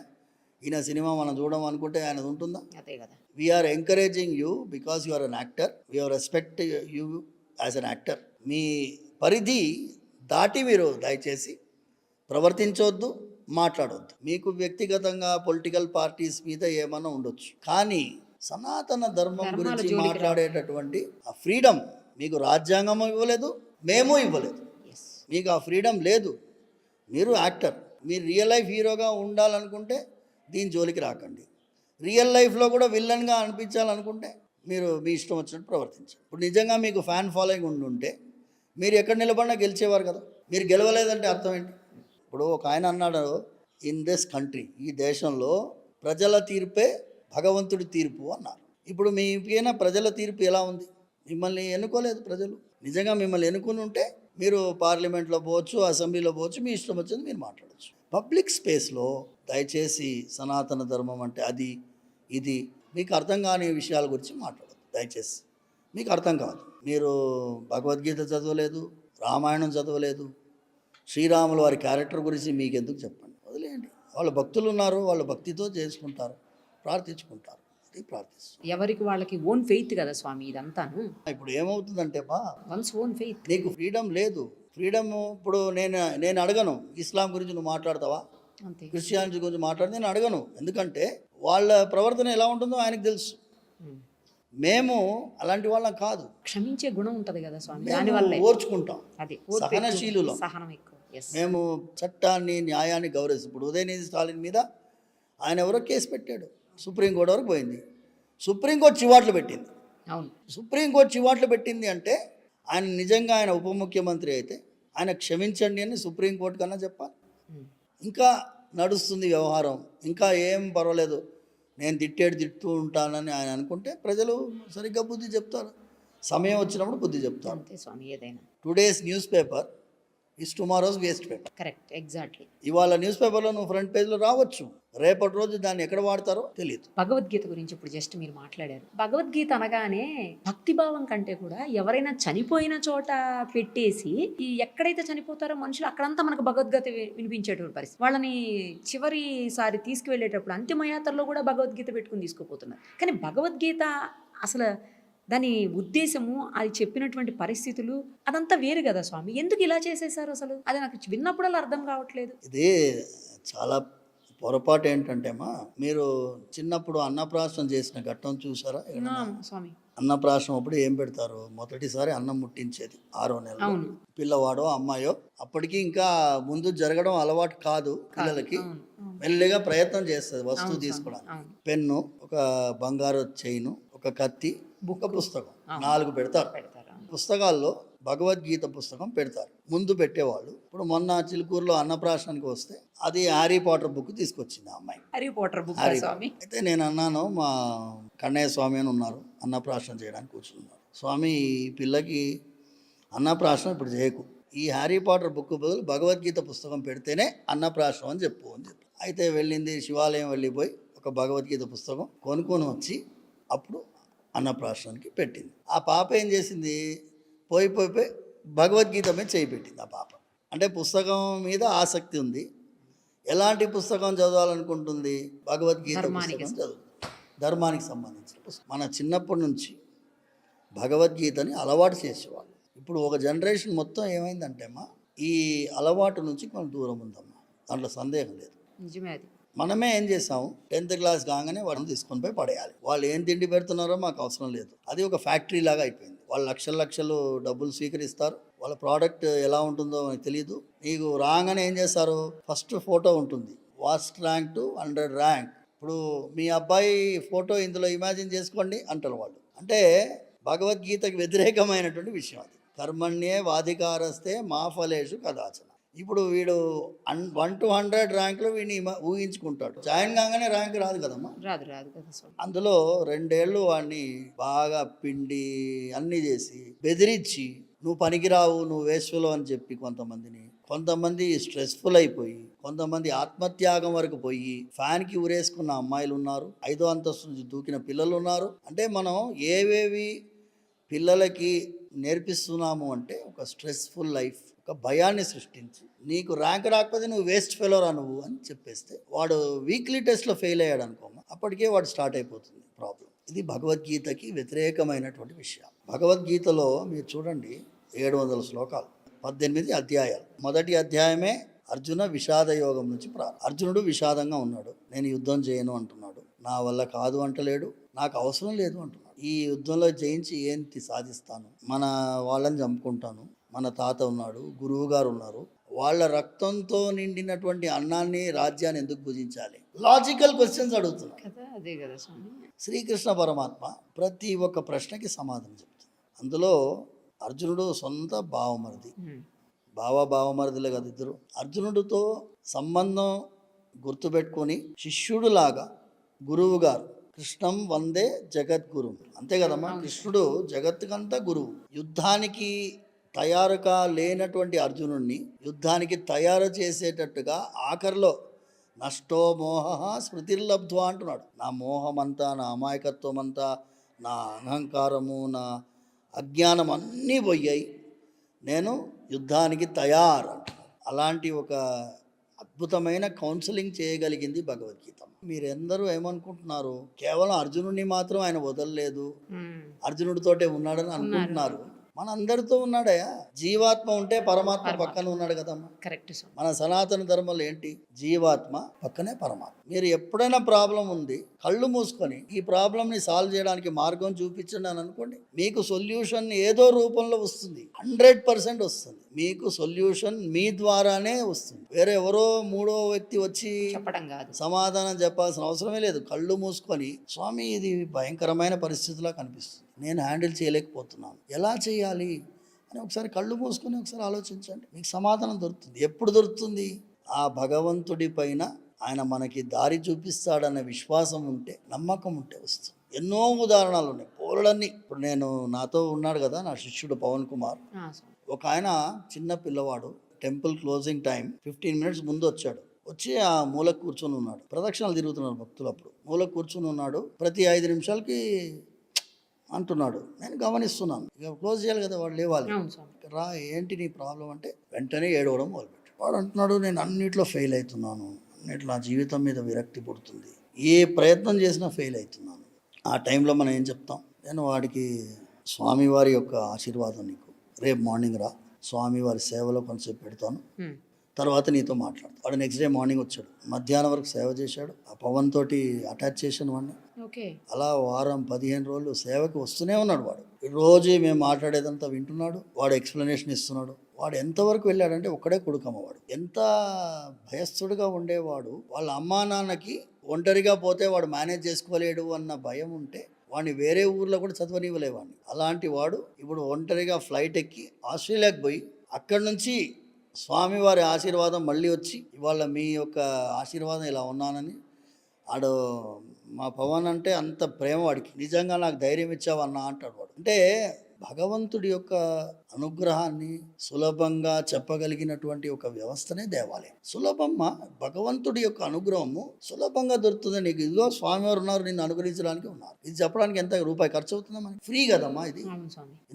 ఈయన సినిమా మనం చూడడం అనుకుంటే ఆయన ఉంటుందా? అదే కదా. We're encouraging you because you are an actor, we're respect you as an actor. మీ పరిధి దాటి మీరు దయచేసి ప్రవర్తించవద్దు, మాట్లాడవద్దు. మీకు వ్యక్తిగతంగా పొలిటికల్ పార్టీస్ మీద ఏమన్నా ఉండొచ్చు, కానీ సనాతన ధర్మం గురించి మాట్లాడేటటువంటి ఆ ఫ్రీడమ్ మీకు రాజ్యాంగం ఇవ్వలేదు, మేము ఇవ్వలేదు. మీకు ఆ ఫ్రీడమ్ లేదు. మీరు యాక్టర్, మీరు రియల్ లైఫ్ హీరోగా ఉండాలనుకుంటే దీని జోలికి రాకండి. రియల్ లైఫ్లో కూడా విల్లన్గా అనిపించాలనుకుంటే మీరు మీ ఇష్టం వచ్చినట్టు ప్రవర్తించండి. ఇప్పుడు నిజంగా మీకు ఫ్యాన్ ఫాలోయింగ్ ఉండుంటే మీరు ఎక్కడ నిలబడినా గెలిచేవారు కదా. మీరు గెలవలేదంటే అర్థం ఏంటి? ఇప్పుడు ఒక ఆయన అన్నాడు, ఇన్ దిస్ కంట్రీ, ఈ దేశంలో ప్రజల తీర్పే భగవంతుడి తీర్పు అన్నారు. ఇప్పుడు మీకైనా ప్రజల తీర్పు ఎలా ఉంది? మిమ్మల్ని ఎన్నుకోలేదు ప్రజలు. నిజంగా మిమ్మల్ని ఎన్నుకుని ఉంటే మీరు పార్లమెంట్లో పోవచ్చు, అసెంబ్లీలో పోవచ్చు, మీ ఇష్టం వచ్చింది మీరు మాట్లాడచ్చు. పబ్లిక్ స్పేస్లో దయచేసి సనాతన ధర్మం అంటే అది ఇది మీకు అర్థం కాని విషయాల గురించి మాట్లాడదు దయచేసి. మీకు అర్థం కాదు. మీరు భగవద్గీత చదవలేదు, రామాయణం చదవలేదు, శ్రీరాములు వారి క్యారెక్టర్ గురించి మీకు ఎందుకు చెప్పండి, వదిలేయండి. వాళ్ళ భక్తులు ఉన్నారు, వాళ్ళ భక్తితో చేసుకుంటారు, ప్రార్థించుకుంటారు, అది ప్రార్థిస్తారు. ఎవరికి వాళ్ళకి ఓన్ ఫెయిత్ కదా స్వామి ఇదంతాను. ఇప్పుడు ఏమవుతుందంటే వన్స్ ఓన్ ఫెయిత్. నీకు ఫ్రీడమ్ లేదు. ఫ్రీడమ్ ఇప్పుడు నేను అడగను ఇస్లాం గురించి నువ్వు మాట్లాడతావా, అంతే. క్రిస్టియానిటీ గురించి మాట్లాడితే నేను అడగను, ఎందుకంటే వాళ్ళ ప్రవర్తన ఎలా ఉంటుందో ఆయనకు తెలుసు. మేము అలాంటి వాళ్ళం కాదు. క్షమించే గుణం ఉంటది కదా స్వామి, మేము దానివల్లే ఓర్చుకుంటాం, అది సహనశీలులం, సహనం ఎక్కువ. మేము చట్టాన్ని న్యాయాన్ని గౌరవిస్తాం. ఇప్పుడు ఉదయనిధి స్టాలిన్ మీద ఆయన ఎవరో కేసు పెట్టాడు, సుప్రీంకోర్టు వరకు పోయింది, సుప్రీంకోర్టు చివాట్లు పెట్టింది. అవును, సుప్రీంకోర్టు చివాట్లు పెట్టింది అంటే ఆయన నిజంగా ఆయన ఉప ముఖ్యమంత్రి అయితే ఆయన క్షమించండి అని సుప్రీంకోర్టు కన్నా చెప్పాలి. ఇంకా నడుస్తుంది వ్యవహారం, ఇంకా ఏం పర్వాలేదు, నేను తిడుతూ ఉంటానని ఆయన అనుకుంటే ప్రజలు సరిగ్గా బుద్ధి చెప్తారు, సమయం వచ్చినప్పుడు బుద్ధి చెప్తారు. అంతే స్వామి. ఏదైనా today's news paper is tomorrow's waste paper. Correct, exactly. ఇవాళ న్యూస్ పేపర్లో నువ్వు ఫ్రంట్ పేజ్లో రావచ్చు, రేపటి రోజు దాన్ని ఎక్కడ వాడతారో తెలియదు. భగవద్గీత గురించి ఇప్పుడు జస్ట్ మీరు మాట్లాడారు. భగవద్గీత అనగానే భక్తిభావం కంటే కూడా ఎవరైనా చనిపోయిన చోట పెట్టేసి ఈ ఎక్కడైతే చనిపోతారో మనుషులు అక్కడంతా మనకు భగవద్గీత వినిపించేటువంటి పరిస్థితి. వాళ్ళని చివరిసారి తీసుకువెళ్ళేటప్పుడు అంతిమయాత్రలో కూడా భగవద్గీత పెట్టుకుని తీసుకుపోతున్నారు. కానీ భగవద్గీత అసలు దాని ఉద్దేశము, అది చెప్పినటువంటి పరిస్థితులు అదంతా వేరు కదా స్వామి. ఎందుకు ఇలా చేసేసారు అసలు? అది నాకు విన్నప్పుడల్లా అర్థం కావట్లేదు. ఇది చాలా పొరపాటు ఏంటంటేమా, మీరు చిన్నప్పుడు అన్నప్రాశనం చేసిన ఘట్టం చూసారా? స్వామి, అన్నప్రాశనం అప్పుడు ఏం పెడతారు? మొదటిసారి అన్నం ముట్టించేది 6వ నెలలో, పిల్లవాడో అమ్మాయో. అప్పటికి ఇంకా ముందు జరగడం అలవాటు కాదు పిల్లలకి, మెల్లిగా ప్రయత్నం చేస్తుంది వస్తువు తీసుకోవడానికి. పెన్ను, ఒక బంగారు చైను, ఒక కత్తి, ఒక పుస్తకం, 4 పెడతారు. పుస్తకాల్లో భగవద్గీత పుస్తకం పెడతారు, ముందు పెట్టేవాళ్ళు. ఇప్పుడు మొన్న చిలుకూరులో అన్నప్రాశనానికి వస్తే అది హ్యారీ పాటర్ బుక్ తీసుకొచ్చింది ఆ అమ్మాయి. హ్యారీ పాటర్ బుక్ స్వామి. అయితే నేను అన్నాను, మా కన్నయ్య స్వామి అని ఉన్నారు, అన్నప్రాశనం చేయడానికి కూర్చున్నారు. స్వామి, ఈ పిల్లకి అన్నప్రాశనం ఇప్పుడు చేయకు, ఈ హ్యారీ పాటర్ బుక్ బదులు భగవద్గీత పుస్తకం పెడితేనే అన్నప్రాశనం అని చెప్పు అని చెప్పి. అయితే వెళ్ళింది, శివాలయం వెళ్ళిపోయి ఒక భగవద్గీత పుస్తకం కొనుక్కొని వచ్చి అప్పుడు అన్నప్రాశనానికి పెట్టింది. ఆ పాప ఏం చేసింది, పోయి భగవద్గీత మీద చేయి పెట్టింది ఆ పాప. అంటే పుస్తకం మీద ఆసక్తి ఉంది. ఎలాంటి పుస్తకం చదవాలనుకుంటుంది? భగవద్గీత పుస్తకం చదువుతుంది, ధర్మానికి సంబంధించిన పుస్తకం. మన చిన్నప్పటి నుంచి భగవద్గీతని అలవాటు చేసేవాళ్ళు. ఇప్పుడు ఒక జనరేషన్ మొత్తం ఏమైందంటే అమ్మా, ఈ అలవాటు నుంచి మనం దూరం ఉందమ్మా, దాంట్లో సందేహం లేదు. నిజమే. అది మనమే ఏం చేసాము, 10th క్లాస్ కాగానే వాళ్ళని తీసుకొని పోయి పడేయాలి. వాళ్ళు ఏం తిండి పెడుతున్నారో మాకు అవసరం లేదు, అది ఒక ఫ్యాక్టరీ లాగా అయిపోయింది. వాళ్ళు లక్షలు డబ్బులు స్వీకరిస్తారు, వాళ్ళ ప్రోడక్ట్ ఎలా ఉంటుందో మనకు తెలియదు. నీకు రాగానే ఏం చేస్తారు, ఫస్ట్ ఫోటో ఉంటుంది, వాస్ట్ ర్యాంక్ టు 100 ర్యాంక్. ఇప్పుడు మీ అబ్బాయి ఫోటో ఇందులో ఇమాజిన్ చేసుకోండి అంటారు వాళ్ళు. అంటే భగవద్గీతకు వ్యతిరేకమైనటువంటి విషయం అది. కర్మణ్యే వాధికారస్తే మా ఫలేషు కదాచన. ఇప్పుడు వీడు 1 to 100 ర్యాంకులో వీడిని ఊహించుకుంటాడు. జాయిన్ కాగానే ర్యాంక్ రాదు కదమ్మా. రాదు కదా స్వామి. అందులో 2 ఏళ్ళు వాడిని బాగా పిండి అన్నీ చేసి బెదిరించి నువ్వు పనికిరావు, నువ్వు వేస్వలో అని చెప్పి కొంతమంది స్ట్రెస్ఫుల్ అయిపోయి, కొంతమంది ఆత్మత్యాగం వరకు పోయి ఫ్యాన్కి ఉరేసుకున్న అమ్మాయిలు ఉన్నారు, 5వ అంతస్తు నుంచి దూకిన పిల్లలు ఉన్నారు. అంటే మనం ఏవేవి పిల్లలకి నేర్పిస్తున్నాము అంటే ఒక స్ట్రెస్ఫుల్ లైఫ్, ఒక భయాన్ని సృష్టించి నీకు ర్యాంక్ రాకపోతే నువ్వు వేస్ట్ ఫెలోరా నువ్వు అని చెప్పేస్తే వాడు వీక్లీ టెస్ట్లో ఫెయిల్ అయ్యాడు అనుకోమా, అప్పటికే వాడు స్టార్ట్ అయిపోతుంది ప్రాబ్లం. ఇది భగవద్గీతకి వ్యతిరేకమైనటువంటి విషయం. భగవద్గీతలో మీరు చూడండి 700 శ్లోకాలు, 18 అధ్యాయాలు. మొదటి అధ్యాయమే అర్జున విషాద యోగం నుంచి అర్జునుడు విషాదంగా ఉన్నాడు. నేను యుద్ధం చేయను అంటున్నాడు, నా వల్ల కాదు అంటలేడు, నాకు అవసరం లేదు అంటున్నాడు. ఈ యుద్ధంలో జయించి ఏంటి సాధిస్తాను, మన వాళ్ళని చంపుకుంటాను, మన తాత ఉన్నాడు, గురువు గారు ఉన్నారు, వాళ్ళ రక్తంతో నిండినటువంటి అన్నాన్ని రాజ్యాన్ని ఎందుకు భుజించాలి? లాజికల్ క్వశ్చన్స్ అడుగుతున్నాడు కదా, అదే కదా స్వామి. శ్రీకృష్ణ పరమాత్మ ప్రతి ఒక్క ప్రశ్నకి సమాధానం చెప్తుంది. అందులో అర్జునుడు సొంత బావమరిది, బావమరిదిలే కదా ఇద్దరు. అర్జునుడితో సంబంధం గుర్తుపెట్టుకొని శిష్యుడులాగా గురువు గారు కృష్ణం వందే జగద్గురు, అంతే కదమ్మా. కృష్ణుడు జగత్తుకంతా గురువు. యుద్ధానికి తయారుగా లేనటువంటి అర్జునుడిని యుద్ధానికి తయారు చేసేటట్టుగా ఆఖరిలో నష్టో మోహ స్మృతిర్లబ్ధ్వా అంటున్నాడు. నా మోహమంతా, నా అమాయకత్వం అంతా, నా అహంకారము, నా అజ్ఞానం అన్నీ పోయాయి, నేను యుద్ధానికి తయారు అంటున్నాడు. అలాంటి ఒక అద్భుతమైన కౌన్సిలింగ్ చేయగలిగింది భగవద్గీత. మీరందరూ ఏమనుకుంటున్నారు, కేవలం అర్జునుడిని మాత్రం ఆయన వదలలేదు, అర్జునుడితోటే ఉన్నాడని అనుకుంటున్నారు. మన అందరితో ఉన్నాడయా. జీవాత్మ ఉంటే పరమాత్మ పక్కన ఉన్నాడు కదమ్మా. కరెక్ట్. మన సనాతన ధర్మంలో ఏంటి, జీవాత్మ పక్కనే పరమాత్మ. మీరు ఎప్పుడైనా ప్రాబ్లం ఉంది, కళ్ళు మూసుకొని ఈ ప్రాబ్లంని సాల్వ్ చేయడానికి మార్గం చూపించండి అని అనుకోండి, మీకు సొల్యూషన్ ఏదో రూపంలో వస్తుంది, 100% వస్తుంది. మీకు సొల్యూషన్ మీ ద్వారానే వస్తుంది. వేరే ఎవరో మూడో వ్యక్తి వచ్చి చెప్పడం కాదు, సమాధానం చెప్పాల్సిన అవసరమే లేదు. కళ్ళు మూసుకొని స్వామి ఇది భయంకరమైన పరిస్థితిలా కనిపిస్తుంది, నేను హ్యాండిల్ చేయలేకపోతున్నాను, ఎలా చేయాలి అని ఒకసారి కళ్ళు మూసుకొని ఒకసారి ఆలోచించండి, మీకు సమాధానం దొరుకుతుంది. ఎప్పుడు దొరుకుతుంది? ఆ భగవంతుడి పైన ఆయన మనకి దారి చూపిస్తాడన్న విశ్వాసం ఉంటే, నమ్మకం ఉంటే వస్తుంది. ఎన్నో ఉదాహరణలు ఉన్నాయి, పోలన్నీ. ఇప్పుడు నాతో ఉన్నాడు కదా నా శిష్యుడు పవన్ కుమార్, ఒక ఆయన చిన్న పిల్లవాడు, టెంపుల్ క్లోజింగ్ టైం 15 minutes ముందు వచ్చి ఆ మూలకు కూర్చొని ఉన్నాడు. ప్రదక్షిణలు తిరుగుతున్నాడు భక్తులు. అప్పుడు మూలకు కూర్చొని ఉన్నాడు, ప్రతి 5 నిమిషాలకి అంటున్నాడు. నేను గమనిస్తున్నాను, ఇక క్లోజ్ చేయాలి కదా, వాడు లేవాలి. రా ఏంటి నీ ప్రాబ్లం అంటే వెంటనే ఏడవడం మొదలుపెట్టాడు. వాడు అంటున్నాడు, నేను అన్నిట్లో ఫెయిల్ అవుతున్నాను, అన్నిట్లో నా జీవితం మీద విరక్తి పుడుతుంది, ఏ ప్రయత్నం చేసినా ఫెయిల్ అవుతున్నాను. ఆ టైంలో మనం ఏం చెప్తాం, నేను వాడికి స్వామివారి యొక్క ఆశీర్వాదం, నీకు రేపు మార్నింగ్ రా, స్వామివారి సేవలో కొంచెంసేపు పెడతాను, తర్వాత నీతో మాట్లాడతాను. వాడు నెక్స్ట్ డే మార్నింగ్ వచ్చాడు, మధ్యాహ్నం వరకు సేవ చేశాడు. ఆ పవన్ తోటి అటాచ్ చేశాను వాడిని. అలా వారం 15 రోజులు సేవకి వస్తూనే ఉన్నాడు. వాడు రోజు మేము మాట్లాడేదంతా వింటున్నాడు, వాడు ఎక్స్ప్లెనేషన్ ఇస్తున్నాడు. వాడు ఎంతవరకు వెళ్ళాడంటే ఒక్కడే కొడుకమ్మ. వాడు ఎంత భయస్థుడుగా ఉండేవాడు. వాళ్ళ అమ్మా నాన్నకి ఒంటరిగా పోతే వాడు మేనేజ్ చేసుకోలేడు అన్న భయం ఉంటే వాడిని వేరే ఊర్లో కూడా చదవనివ్వలేవాడిని. అలాంటి వాడు ఇప్పుడు ఒంటరిగా ఫ్లైట్ ఎక్కి ఆస్ట్రేలియాకి పోయి అక్కడి నుంచి స్వామివారి ఆశీర్వాదం మళ్ళీ వచ్చి ఇవాళ మీ యొక్క ఆశీర్వాదం ఇలా ఉన్నానని, ఆడు మా పవన్ అంటే అంత ప్రేమ వాడికి, నిజంగా నాకు ధైర్యం ఇచ్చావన్నా అంటాడు వాడు. అంటే భగవంతుడి యొక్క అనుగ్రహాన్ని సులభంగా చెప్పగలిగినటువంటి ఒక వ్యవస్థనే దేవాలయం. సులభమ్మా, భగవంతుడి యొక్క అనుగ్రహము సులభంగా దొరుకుతుంది నీకు. ఇదిగో స్వామివారు ఉన్నారు, నిన్ను అనుగ్రహించడానికి ఉన్నారు. ఇది చెప్పడానికి ఎంత రూపాయి ఖర్చు అవుతుందా మనకి? ఫ్రీ కదమ్మా ఇది.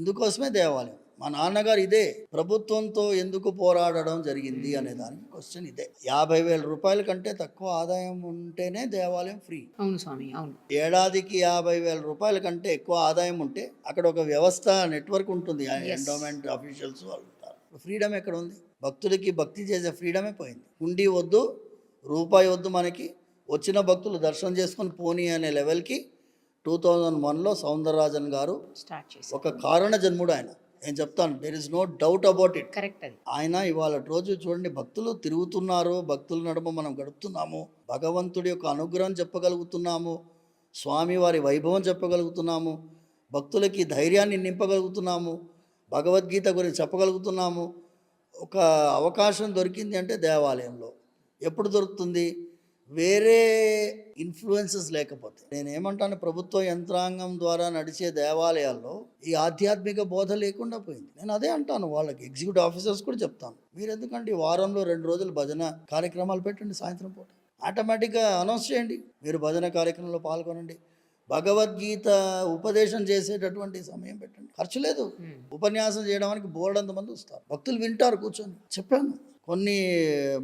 ఇందుకోసమే దేవాలయం. మా నాన్నగారు ఇదే ప్రభుత్వంతో ఎందుకు పోరాడడం జరిగింది అనే దానికి క్వశ్చన్ ఇదే. 50,000 రూపాయల కంటే తక్కువ ఆదాయం ఉంటేనే దేవాలయం ఫ్రీ. అవును స్వామి, అవును. ఏడాదికి 50,000 రూపాయల కంటే ఎక్కువ ఆదాయం ఉంటే అక్కడ ఒక వ్యవస్థ, నెట్వర్క్ ఉంటుంది, ఎండోమెంట్ ఆఫీషియల్స్ వాళ్ళు ఉంటారు. ఫ్రీడమ్ ఎక్కడ ఉంది? భక్తుడికి భక్తి చేసే ఫ్రీడమే పోయింది. హుండీ వద్దు, రూపాయి వద్దు, మనకి వచ్చిన భక్తులు దర్శనం చేసుకొని పోనీ అనే లెవెల్కి 2001లో సౌందరరాజన్ గారు స్టార్ట్ చేసి, ఒక కారణ జన్ముడు ఆయన, నేను చెప్తాను, there is no doubt about it. Correct అది. ఆయన ఇవాళ రోజు చూడండి, భక్తులు తిరుగుతున్నారు, భక్తుల నడుమ మనం గడుపుతున్నాము, భగవంతుడి యొక్క అనుగ్రహం చెప్పగలుగుతున్నాము, స్వామివారి వైభవం చెప్పగలుగుతున్నాము, భక్తులకి ధైర్యాన్ని నింపగలుగుతున్నాము, భగవద్గీత గురించి చెప్పగలుగుతున్నాము. ఒక అవకాశం దొరికింది అంటే దేవాలయంలో. ఎప్పుడు దొరుకుతుంది? వేరే ఇన్ఫ్లుయెన్సెస్ లేకపోతే. నేనేమంటాను, ప్రభుత్వ యంత్రాంగం ద్వారా నడిచే దేవాలయాల్లో ఈ ఆధ్యాత్మిక బోధ లేకుండా పోయింది. నేను అదే అంటాను వాళ్ళకి, ఎగ్జిక్యూటివ్ ఆఫీసర్స్ కూడా చెప్తాను, మీరు ఎందుకంటే వారంలో 2 రోజులు భజన కార్యక్రమాలు పెట్టండి, సాయంత్రం పూట ఆటోమేటిక్గా అనౌన్స్ చేయండి, మీరు భజన కార్యక్రమంలో పాల్గొనండి, భగవద్గీత ఉపదేశం చేసేటటువంటి సమయం పెట్టండి, ఖర్చు లేదు. ఉపన్యాసం చేయడానికి బోర్డంత మంది వస్తారు, భక్తులు వింటారు కూర్చొని. చెప్పాను, కొన్ని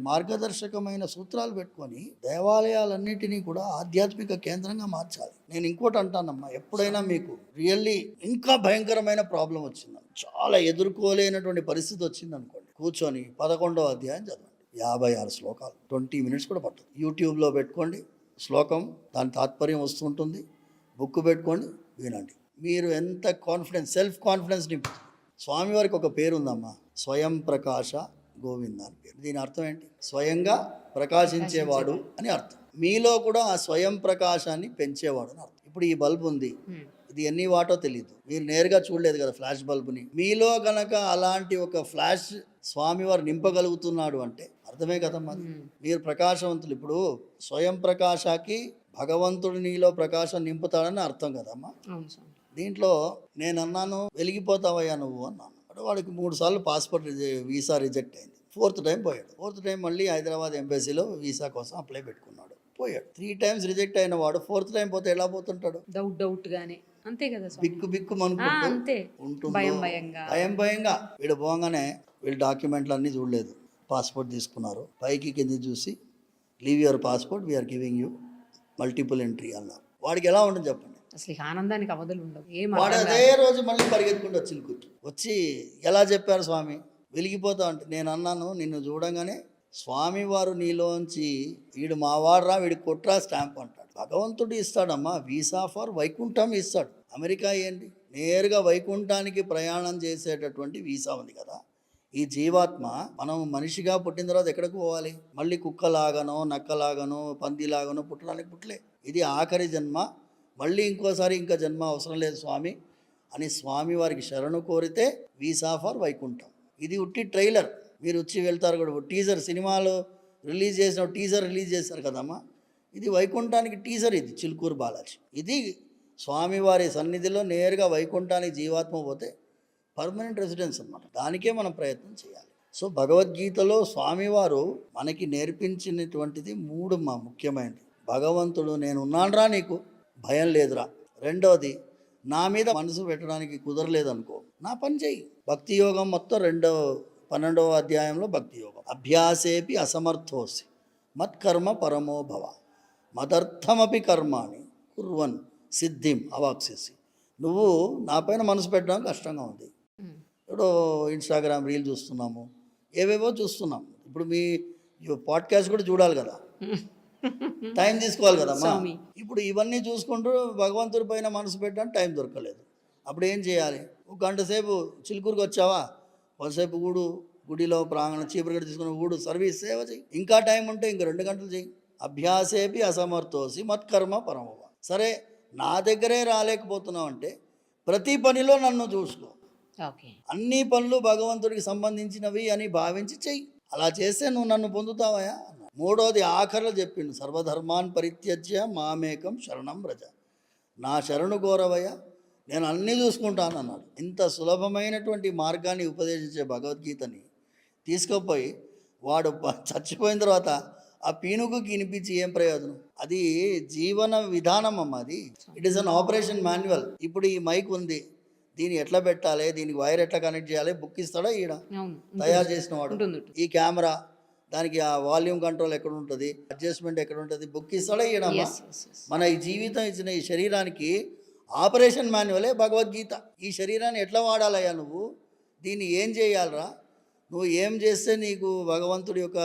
మార్గదర్శకమైన సూత్రాలు పెట్టుకొని దేవాలయాలన్నిటినీ కూడా ఆధ్యాత్మిక కేంద్రంగా మార్చాలి. నేను ఇంకోటి అంటానమ్మా, ఎప్పుడైనా మీకు రియల్లీ ఇంకా భయంకరమైన ప్రాబ్లం వచ్చిందని, చాలా ఎదుర్కోలేనటువంటి పరిస్థితి వచ్చిందనుకోండి, కూర్చొని 11వ అధ్యాయం చదవండి. 56 శ్లోకాలు, 20 మినిట్స్ కూడా పట్టదు. యూట్యూబ్లో పెట్టుకోండి, శ్లోకం దాని తాత్పర్యం వస్తుంటుంది, బుక్ పెట్టుకోండి, వినండి. మీరు ఎంత కాన్ఫిడెన్స్, సెల్ఫ్ కాన్ఫిడెన్స్ నింపుతుంది. స్వామివారికి ఒక పేరు ఉందమ్మా, స్వయం ప్రకాశ గోవింద అని పేరు. దీని అర్థం ఏంటి? స్వయంగా ప్రకాశించేవాడు అని అర్థం. మీలో కూడా ఆ స్వయం ప్రకాశాన్ని పెంచేవాడు అని అర్థం. ఇప్పుడు ఈ బల్బ్ ఉంది, ఇది ఎన్ని వాటో తెలియదు, మీరు నేరుగా చూడలేదు కదా ఫ్లాష్ బల్బుని. మీలో కనుక అలాంటి ఒక ఫ్లాష్ స్వామివారు నింపగలుగుతున్నాడు అంటే అర్థమే కదమ్మా, మీరు ప్రకాశవంతులు. ఇప్పుడు స్వయం ప్రకాశకి భగవంతుడు నీలో ప్రకాశం నింపుతాడని అర్థం కదమ్మా. దీంట్లో నేను అన్నాను, వెలిగిపోతావయ్యా నువ్వు అన్నాను. వాడికి 3 సార్లు పాస్పోర్ట్ వీసా రిజెక్ట్ అయింది. 4th టైం పోయాడు. 4th టైం మళ్ళీ హైదరాబాద్ ఎంబసీలో వీసా కోసం అప్లై పెట్టుకున్నాడు, పోయాడు. 3 టైమ్స్ రిజెక్ట్ అయిన వాడు 4th టైం పోతే ఎలా పోతుంటాడు? డౌట్ గానే, అంతే కదా, బిక్కు అనుకుంటూ ఉంటుంది, భయంగా. వీడు పోగానే వీళ్ళు డాక్యుమెంట్లు అన్నీ చూడలేదు, పాస్పోర్ట్ తీసుకున్నారు, పైకి కింద చూసి leave your passport, we're giving you multiple entry అన్నారు. వాడికి ఎలా ఉంటుంది చెప్పండి? అసలు ఆనందానికి అవధులు ఉండవు. వాడు అదే రోజు మళ్ళీ పరిగెత్తుకుంటూ వచ్చి వచ్చి ఎలా చెప్పారు స్వామి, వెలిగిపోతా అంటే. నేను అన్నాను, నిన్ను చూడంగానే స్వామివారు నీలోంచి వీడు మావాడరా, వీడి కొట్రా స్టాంప్ అంటాడు. భగవంతుడు ఇస్తాడమ్మా, వీసా ఫర్ వైకుంఠం ఇస్తాడు. అమెరికా ఏంటి, నేరుగా వైకుంఠానికి ప్రయాణం చేసేటటువంటి వీసా ఉంది కదా. ఈ జీవాత్మ మనం మనిషిగా పుట్టిన తర్వాత ఎక్కడికి పోవాలి? మళ్ళీ కుక్కలాగానో నక్కలాగానో పందిలాగానో పుట్టడానికి పుట్టలే. ఇది ఆఖరి జన్మ, మళ్ళీ ఇంకోసారి ఇంకా జన్మ అవసరం లేదు స్వామి అని స్వామి వారికి శరణు కోరితే వీసా ఫర్ వైకుంఠం. ఇది ఉట్టి ట్రైలర్, మీరు వచ్చి వెళ్తారు కూడా. టీజర్, సినిమాలో రిలీజ్ చేసిన టీజర్ రిలీజ్ చేస్తారు కదమ్మా, ఇది వైకుంఠానికి టీజర్. ఇది చిలుకూరు బాలాజీ. ఇది స్వామివారి సన్నిధిలో నేరుగా వైకుంఠానికి జీవాత్మ పోతే పర్మనెంట్ రెసిడెన్స్ అన్నమాట. దానికే మనం ప్రయత్నం చేయాలి. సో భగవద్గీతలో స్వామివారు మనకి నేర్పించినటువంటిది 3 ముఖ్యమైనది. భగవంతుడు నేను ఉన్నానురా, నీకు భయం లేదురా. రెండవది, నా మీద మనసు పెట్టడానికి కుదరలేదనుకో, నా పని చెయ్యి. భక్తి యోగం మొత్తం 12వ అధ్యాయంలో భక్తి యోగం. అభ్యాసేపి అసమర్థోసి మత్కర్మ పరమో భవ మదర్థమపి కర్మాని కుర్వన్ సిద్ధిం అవాక్సేసి. నువ్వు నా పైన మనసు పెట్టడానికి కష్టంగా ఉంది. ఇప్పుడు ఇన్స్టాగ్రామ్ రీల్ చూస్తున్నాము, ఏవేవో చూస్తున్నాం. ఇప్పుడు మీ పాడ్కాస్ట్ కూడా చూడాలి కదా, టైం తీసుకోవాలి కదమ్మా. ఇప్పుడు ఇవన్నీ చూసుకుంటూ భగవంతుడి పైన మనసు పెట్టడానికి టైం దొరకలేదు. అప్పుడు ఏం చేయాలి? 1 గంట సేపు చిలుకూరుకి వచ్చావా, కొంతసేపు గుడిలో ప్రాంగణం చీపురుగడ్డ తీసుకుని సర్వీస్ సేవ చెయ్యి. ఇంకా టైం ఉంటే ఇంక 2 గంటలు చెయ్యి. అభ్యాసేపి అసమర్థోసి మత్కర్మ పరమవ. సరే, నా దగ్గరే రాలేకపోతున్నావు అంటే ప్రతి పనిలో నన్ను చూసుకో. అన్ని పనులు భగవంతుడికి సంబంధించినవి అని భావించి చెయ్యి. అలా చేస్తే నువ్వు నన్ను పొందుతావయా అన్నాడు. 3వది ఆఖరిలో చెప్పిండు, సర్వధర్మాన్ పరిత్యజ్య మామేకం శరణం వ్రజ. నా శరణు కోరవయ్యా, నేను అన్నీ చూసుకుంటాను అన్నాడు. ఇంత సులభమైనటువంటి మార్గాన్ని ఉపదేశించే భగవద్గీతని తీసుకుపోయి వాడు చచ్చిపోయిన తర్వాత ఆ పీనుగుకి వినిపించి ఏం ప్రయోజనం? అది జీవన విధానం అమ్మ, అది it is an operation manual. ఇప్పుడు ఈ మైక్ ఉంది, దీన్ని ఎట్లా పెట్టాలి, దీనికి వైర్ ఎట్లా కనెక్ట్ చేయాలి, బుక్ ఇస్తాడా ఈడ తయారు చేసిన వాడు. ఈ కెమెరా, దానికి ఆ వాల్యూమ్ కంట్రోల్ ఎక్కడ ఉంటుంది, అడ్జస్ట్మెంట్ ఎక్కడ ఉంటుంది, బుక్ ఇస్తాడా ఈడ. మన ఈ జీవితం ఇచ్చిన ఈ శరీరానికి ఆపరేషన్ మాన్యువలే భగవద్గీత. ఈ శరీరాన్ని ఎట్లా వాడాలయ్యా నువ్వు, దీన్ని ఏం చేయాలరా, నువ్వు ఏం చేస్తే నీకు భగవంతుడి యొక్క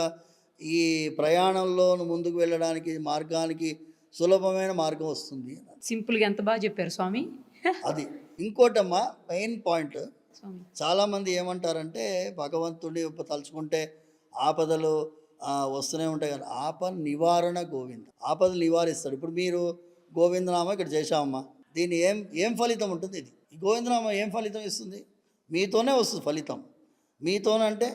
ఈ ప్రయాణంలో ముందుకు వెళ్ళడానికి మార్గానికి సులభమైన మార్గం వస్తుంది. సింపుల్గా ఎంత బాగా చెప్పారు స్వామి. అది ఇంకోటమ్మా మెయిన్ పాయింట్, స్వామి. చాలామంది ఏమంటారంటే భగవంతుడిని తలుచుకుంటే ఆపదలు వస్తూనే ఉంటాయి కానీ ఆపద నివారణ గోవింద, ఆపదలు నివారిస్తాడు. ఇప్పుడు మీరు గోవిందనామం ఇక్కడ చేశామమ్మా, దీని ఏం ఫలితం ఉంటుంది? ఇది ఈ గోవిందనామం ఏం ఫలితం ఇస్తుంది? మీతోనే వస్తుంది ఫలితం. మీతోనంటే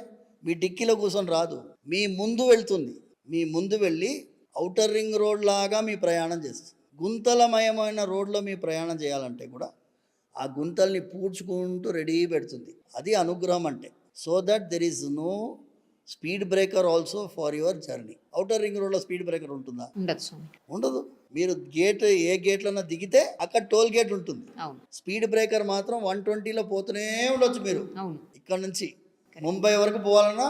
మీ డిక్కీలో కూర్చొని రాదు, మీ ముందు వెళ్తుంది. మీ ముందు వెళ్ళి ఔటర్ రింగ్ రోడ్ లాగా మీ ప్రయాణం చేస్తుంది. గుంతలమయమైన రోడ్లో మీ ప్రయాణం చేయాలంటే కూడా ఆ గుంతల్ని పూడ్చుకుంటూ రెడీ పెడుతుంది. అది అనుగ్రహం అంటే. So that there is no speed breaker also for your journey. Outer ring రోడ్లో స్పీడ్ బ్రేకర్ ఉంటుందా? ఉండదు స్వామి. ఉండదు. మీరు ఏ గేట్లన్నా దిగితే అక్కడ టోల్ గేట్ ఉంటుంది. అవును. స్పీడ్ బ్రేకర్ మాత్రం 120లో పోతూనే ఉండొచ్చు. మీరు అవును. ఇక్కడ నుంచి ముంబై వరకు పోవాలన్నా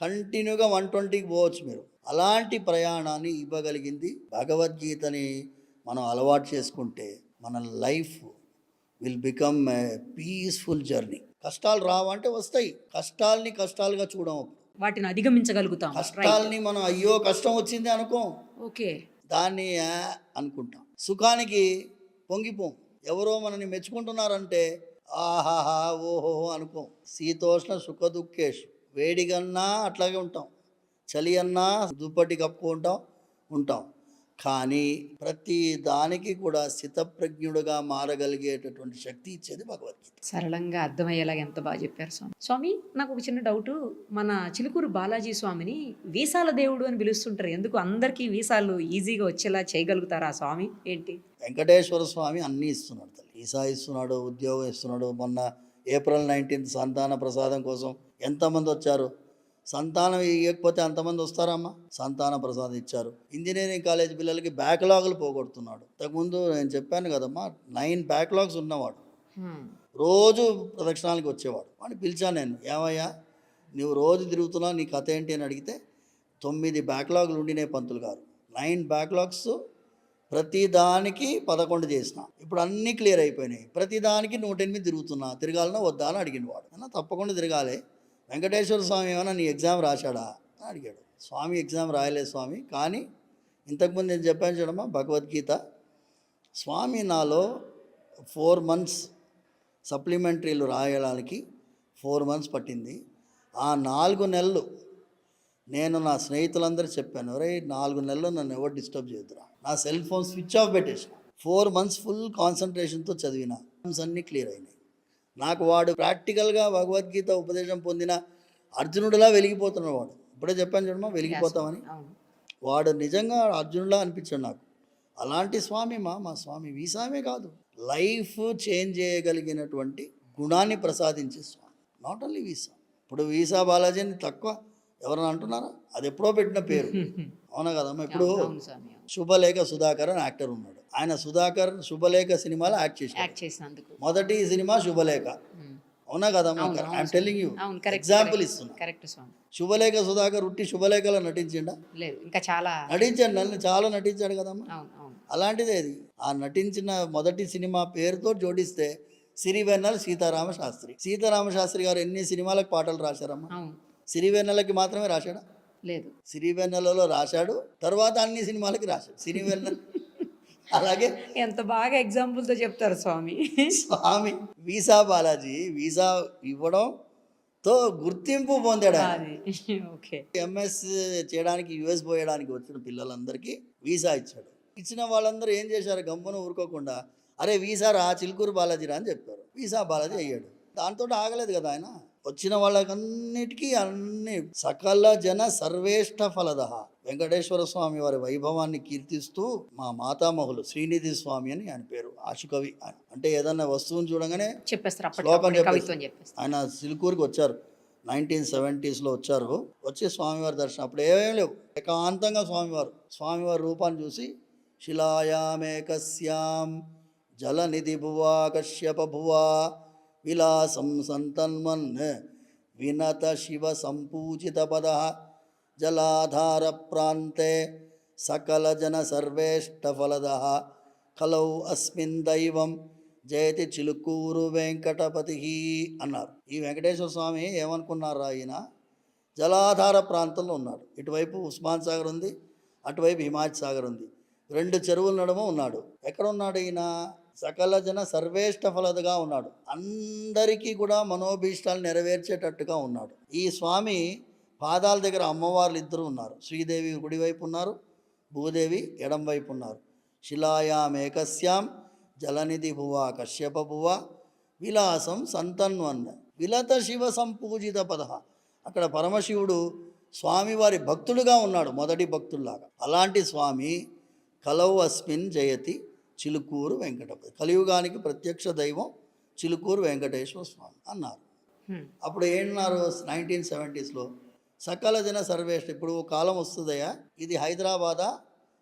కంటిన్యూగా 120కి పోవచ్చు మీరు. అలాంటి ప్రయాణాన్ని ఇవ్వగలిగింది భగవద్గీతని మనం అలవాటు చేసుకుంటే మన life will become a peaceful journey. కష్టాలు రావంటే వస్తాయి, కష్టాల్ని కష్టాలుగా చూడము. వాటిని అధిగమించగలుగుతాం. కష్టాల్ని మనం అయ్యో కష్టం వచ్చింది అనుకోం, ఓకే, దాన్ని అనుకుంటాం. సుఖానికి పొంగిపోం. ఎవరో మనని మెచ్చుకుంటున్నారంటే ఆహాహా ఓహో అనుకోం. శీతోష్ణ సుఖ దుఃఖేషు, వేడిగన్నా అట్లాగే ఉంటాం, చలి అన్నా దుప్పటి కప్పుకుంటాం ఉంటాం. కానీ ప్రతి దానికి కూడా స్థితప్రజ్ఞుడుగా మారగలిగేటటువంటి శక్తి ఇచ్చేది భగవద్గీత. సరళంగా అర్థమయ్యేలాగా ఎంత బాగా చెప్పారు స్వామి. స్వామి, నాకు ఒక చిన్న డౌట్. మన చిలుకూరు బాలాజీ స్వామిని వీసాల దేవుడు అని పిలుస్తుంటారు. ఎందుకు అందరికీ వీసాలు ఈజీగా వచ్చేలా చేయగలుగుతారా స్వామి? ఏంటి? వెంకటేశ్వర స్వామి అన్నీ ఇస్తున్నాడు తల్లి. వీసా ఇస్తున్నాడు, ఉద్యోగం ఇస్తున్నాడు. మొన్న ఏప్రిల్ 19 సంతాన ప్రసాదం కోసం ఎంతమంది వచ్చారు? సంతానం ఇవ్వకపోతే అంతమంది వస్తారమ్మా? సంతాన ప్రసాదం ఇచ్చారు. ఇంజనీరింగ్ కాలేజ్ పిల్లలకి బ్యాక్లాగులు పోగొడుతున్నాడు. ఇంతకుముందు నేను చెప్పాను కదమ్మా, 9 బ్యాక్లాగ్స్ ఉన్నవాడు, రోజు ప్రదక్షిణాలకి వచ్చేవాడు. వాడిని పిలిచాను నేను, ఏమయ్యా నువ్వు రోజు తిరుగుతున్నావు, నీ కథ ఏంటి అని అడిగితే 9 బ్యాక్లాగులు ఉండినాయి పంతులు గారు. 9 బ్యాక్లాగ్స్, ప్రతి దానికి 11 చేసిన. ఇప్పుడు అన్నీ క్లియర్ అయిపోయినాయి. ప్రతి దానికి 108 తిరుగుతున్నా. తిరగాలన్నా వద్దా అని అడిగిన వాడు. అన్నా తప్పకుండా తిరగాలి. వెంకటేశ్వర స్వామి ఏమైనా నీ ఎగ్జామ్ రాశాడా అని అడిగాడు. స్వామి ఎగ్జామ్ రాయలేదు స్వామి, కానీ ఇంతకుముందు నేను చెప్పాను చూడమ్మా భగవద్గీత. స్వామి నాలో 4 months సప్లిమెంటరీలు రాయడానికి 4 months పట్టింది. ఆ 4 నెలలు నేను నా స్నేహితులందరూ చెప్పాను, ఒరే 4 నెలలు నన్ను ఎవరు డిస్టర్బ్ చేయొద్దురా. నా సెల్ ఫోన్ స్విచ్ ఆఫ్ పెట్టేసిన. 4 months ఫుల్ కాన్సన్ట్రేషన్తో చదివిన. అన్నీ క్లియర్ అయినాయి. నాకు వాడు ప్రాక్టికల్గా భగవద్గీత ఉపదేశం పొందిన అర్జునుడిలా వెలిగిపోతున్నాడు. వాడు ఇప్పుడే చెప్పాను చూడమ్మా, వెలిగిపోతామని. వాడు నిజంగా అర్జునుడిలా అనిపించాడు నాకు. అలాంటి స్వామి మా స్వామి. వీసామే కాదు, లైఫ్ చేంజ్ చేయగలిగినటువంటి గుణాన్ని ప్రసాదించే స్వామి. Not only visa. ఇప్పుడు వీసా బాలాజీని తక్కువ ఎవరైనా అంటున్నారా? అది ఎప్పుడో పెట్టిన పేరు, అవునా కదమ్మా? ఇప్పుడు శుభలేఖ సుధాకర్ అని యాక్టర్ ఉన్నాడు. ఆయన సుధాకర్ శుభలేఖ సినిమాలో యాక్ట్ చేసినందుకు మొదటి సినిమా శుభలేఖ, అవునా కదమ్మా? ఐఎమ్ టెల్లింగ్ యూ, ఎగ్జాంపుల్ ఇస్తున్నా. శుభలేఖ సుధాకర్ ఉట్టి శుభలేఖలో నటించిండా? లేదు, ఇంకా చాలా నటించాడు. నన్ను చాలా నటించాడు కదమ్మా. అలాంటిదే అది. ఆ నటించిన మొదటి సినిమా పేరుతో జోడిస్తే సిరివెన్నెల సీతారామ శాస్త్రి. సీతారామ శాస్త్రి గారు ఎన్ని సినిమాలకు పాటలు రాశారమ్మా? సిరివెన్నెలకి మాత్రమే రాశాడా? లేదు, సిరివెన్నెలలో రాశాడు, తర్వాత అన్ని సినిమాలకి రాశాడు సిరివెన్నెల. అలాగే ఎంత బాగా ఎగ్జాంపుల్తో చెప్తారు స్వామి. వీసా బాలాజీ వీసా ఇవ్వడంతో గుర్తింపు పొందాడు. ఎంఎస్ చేయడానికి యుఎస్ పోయడానికి వచ్చిన పిల్లలందరికీ వీసా ఇచ్చాడు. ఇచ్చిన వాళ్ళందరూ ఏం చేశారు? గమ్మున ఊరుకోకుండా అరే వీసా రా చిలుకూరు బాలాజీ రా అని చెప్పారు. వీసా బాలాజీ అయ్యాడు. దాంతో ఆగలేదు కదా ఆయన. వచ్చిన వాళ్ళకన్నిటికీ అన్ని సకల జన సర్వేష్ట ఫలద. వెంకటేశ్వర స్వామి వారి వైభవాన్ని కీర్తిస్తూ మా మాతామహులు శ్రీనిధి స్వామి అని ఆయన పేరు, ఆశుకవి. అంటే ఏదన్నా వస్తువుని చూడగానే శ్లోకం చెప్పేస్తారు. ఆయన సిలుకూరుకి వచ్చారు 1970s వచ్చారు. వచ్చి స్వామివారి దర్శనం అప్పుడు ఏమేం లేవు, ఏకాంతంగా స్వామివారి రూపాన్ని చూసి శిలాయామేకస్యాం జలనిధి భువా కశ్యప భువా విలాసం సంతన్మన్ వినత శివ సంపూజిత పద జలాధార ప్రాంతే సకల జన సర్వేష్ట ఫలద కలౌ అస్మిన్ దైవం జయతి చిలుకూరు వెంకటపతి అన్నారు. ఈ వెంకటేశ్వర స్వామి ఏమనుకున్నారా? ఈయన జలాధార ప్రాంతంలో ఉన్నాడు. ఇటువైపు ఉస్మాన్ సాగర్ ఉంది, అటువైపు హిమాయత్ సాగర్ ఉంది. 2 చెరువుల నడుమ ఉన్నాడు. ఎక్కడ ఉన్నాడు ఈయన? సకల జన సర్వేష్ట ఫలదగా ఉన్నాడు. అందరికీ కూడా మనోభీష్టాలు నెరవేర్చేటట్టుగా ఉన్నాడు. ఈ స్వామి పాదాల దగ్గర అమ్మవార్లు ఇద్దరు ఉన్నారు. శ్రీదేవి కుడివైపు ఉన్నారు, భూదేవి ఎడం వైపు ఉన్నారు. శిలాయాం ఏకస్యాం జలనిధి భువ కశ్యప భువ విలాసం సంతన్వన్న విలత శివ సంపూజిత పద. అక్కడ పరమశివుడు స్వామివారి భక్తుడుగా ఉన్నాడు, మొదటి భక్తుల్లాగా. అలాంటి స్వామి కలవు అస్మిన్ జయతి చిలుకూరు వెంకటపతి, కలియుగానికి ప్రత్యక్ష దైవం చిలుకూరు వెంకటేశ్వర స్వామి అన్నారు. అప్పుడు ఏమన్నారు 1970s సకల జన సర్వేష్ట. ఇప్పుడు ఓ కాలం వస్తుందయ్యా, ఇది హైదరాబాదా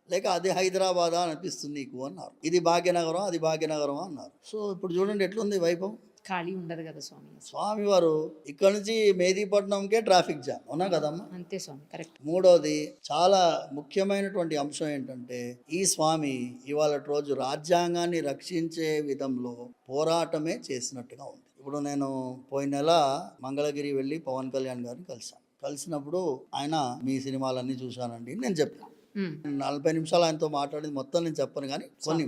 లేక అది హైదరాబాదా అనిపిస్తుంది నీకు అన్నారు. ఇది భాగ్యనగరం, అది భాగ్యనగరం అన్నారు. సో ఇప్పుడు చూడండి ఎట్లుంది వైభవం. ఖాళీ ఉండదు కదా స్వామి. స్వామివారు ఇక్కడ నుంచి మేదీపట్నంకే ట్రాఫిక్ జామ్, అవునా కదమ్మా? అంతే స్వామి, కరెక్ట్. మూడోది చాలా ముఖ్యమైనటువంటి అంశం ఏంటంటే, ఈ స్వామి ఇవాళ రోజు రాజ్యాంగాన్ని రక్షించే విధంలో పోరాటమే చేసినట్టుగా ఉంది. ఇప్పుడు నేను పోయిన నెల మంగళగిరి వెళ్ళి పవన్ కళ్యాణ్ గారిని కలిసినప్పుడు ఆయన మీ సినిమాలన్నీ చూశానండి నేను చెప్పాను. 40 నిమిషాలు ఆయనతో మాట్లాడింది మొత్తం నేను చెప్పను, కానీ కొన్ని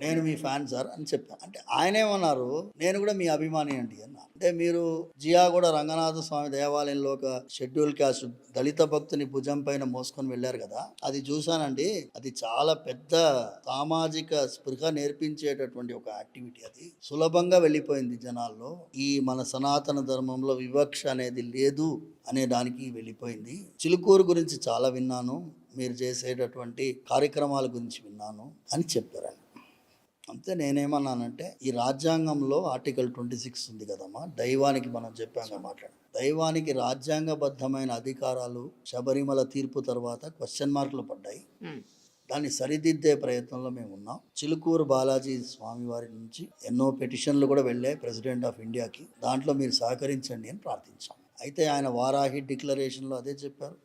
నేను మీ ఫ్యాన్ సార్ అని చెప్పాను. అంటే ఆయన ఏమన్నారు, నేను కూడా మీ అభిమాని అండి అన్నారు. అంటే మీరు జియాగూడ రంగనాథ స్వామి దేవాలయంలో ఒక షెడ్యూల్ క్యాస్ట్ దళిత భక్తుని భుజం పైన మోసుకొని వెళ్ళారు కదా, అది చూశానండి. అది చాలా పెద్ద సామాజిక స్పృహ నేర్పించేటటువంటి ఒక యాక్టివిటీ. అది సులభంగా వెళ్ళిపోయింది జనాల్లో. ఈ మన సనాతన ధర్మంలో వివక్ష అనేది లేదు అనే దానికి వెళ్ళిపోయింది. చిలుకూరు గురించి చాలా విన్నాను, మీరు చేసేటటువంటి కార్యక్రమాల గురించి విన్నాను అని చెప్పారు. అంతే. నేనేమన్నానంటే, ఈ రాజ్యాంగంలో ఆర్టికల్ 26 ఉంది కదమ్మా, దైవానికి మనం చెప్పాక దైవానికి రాజ్యాంగబద్ధమైన అధికారాలు శబరిమల తీర్పు తర్వాత క్వశ్చన్ మార్కులు పడ్డాయి. దాన్ని సరిదిద్దే ప్రయత్నంలో మేము ఉన్నాం. చిలుకూరు బాలాజీ స్వామివారి నుంచి ఎన్నో పిటిషన్లు కూడా వెళ్ళాయి ప్రెసిడెంట్ ఆఫ్ ఇండియాకి. దాంట్లో మీరు సహకరించండి అని ప్రార్థించాం. అయితే ఆయన వారాహి డిక్లరేషన్లో అదే చెప్పారు.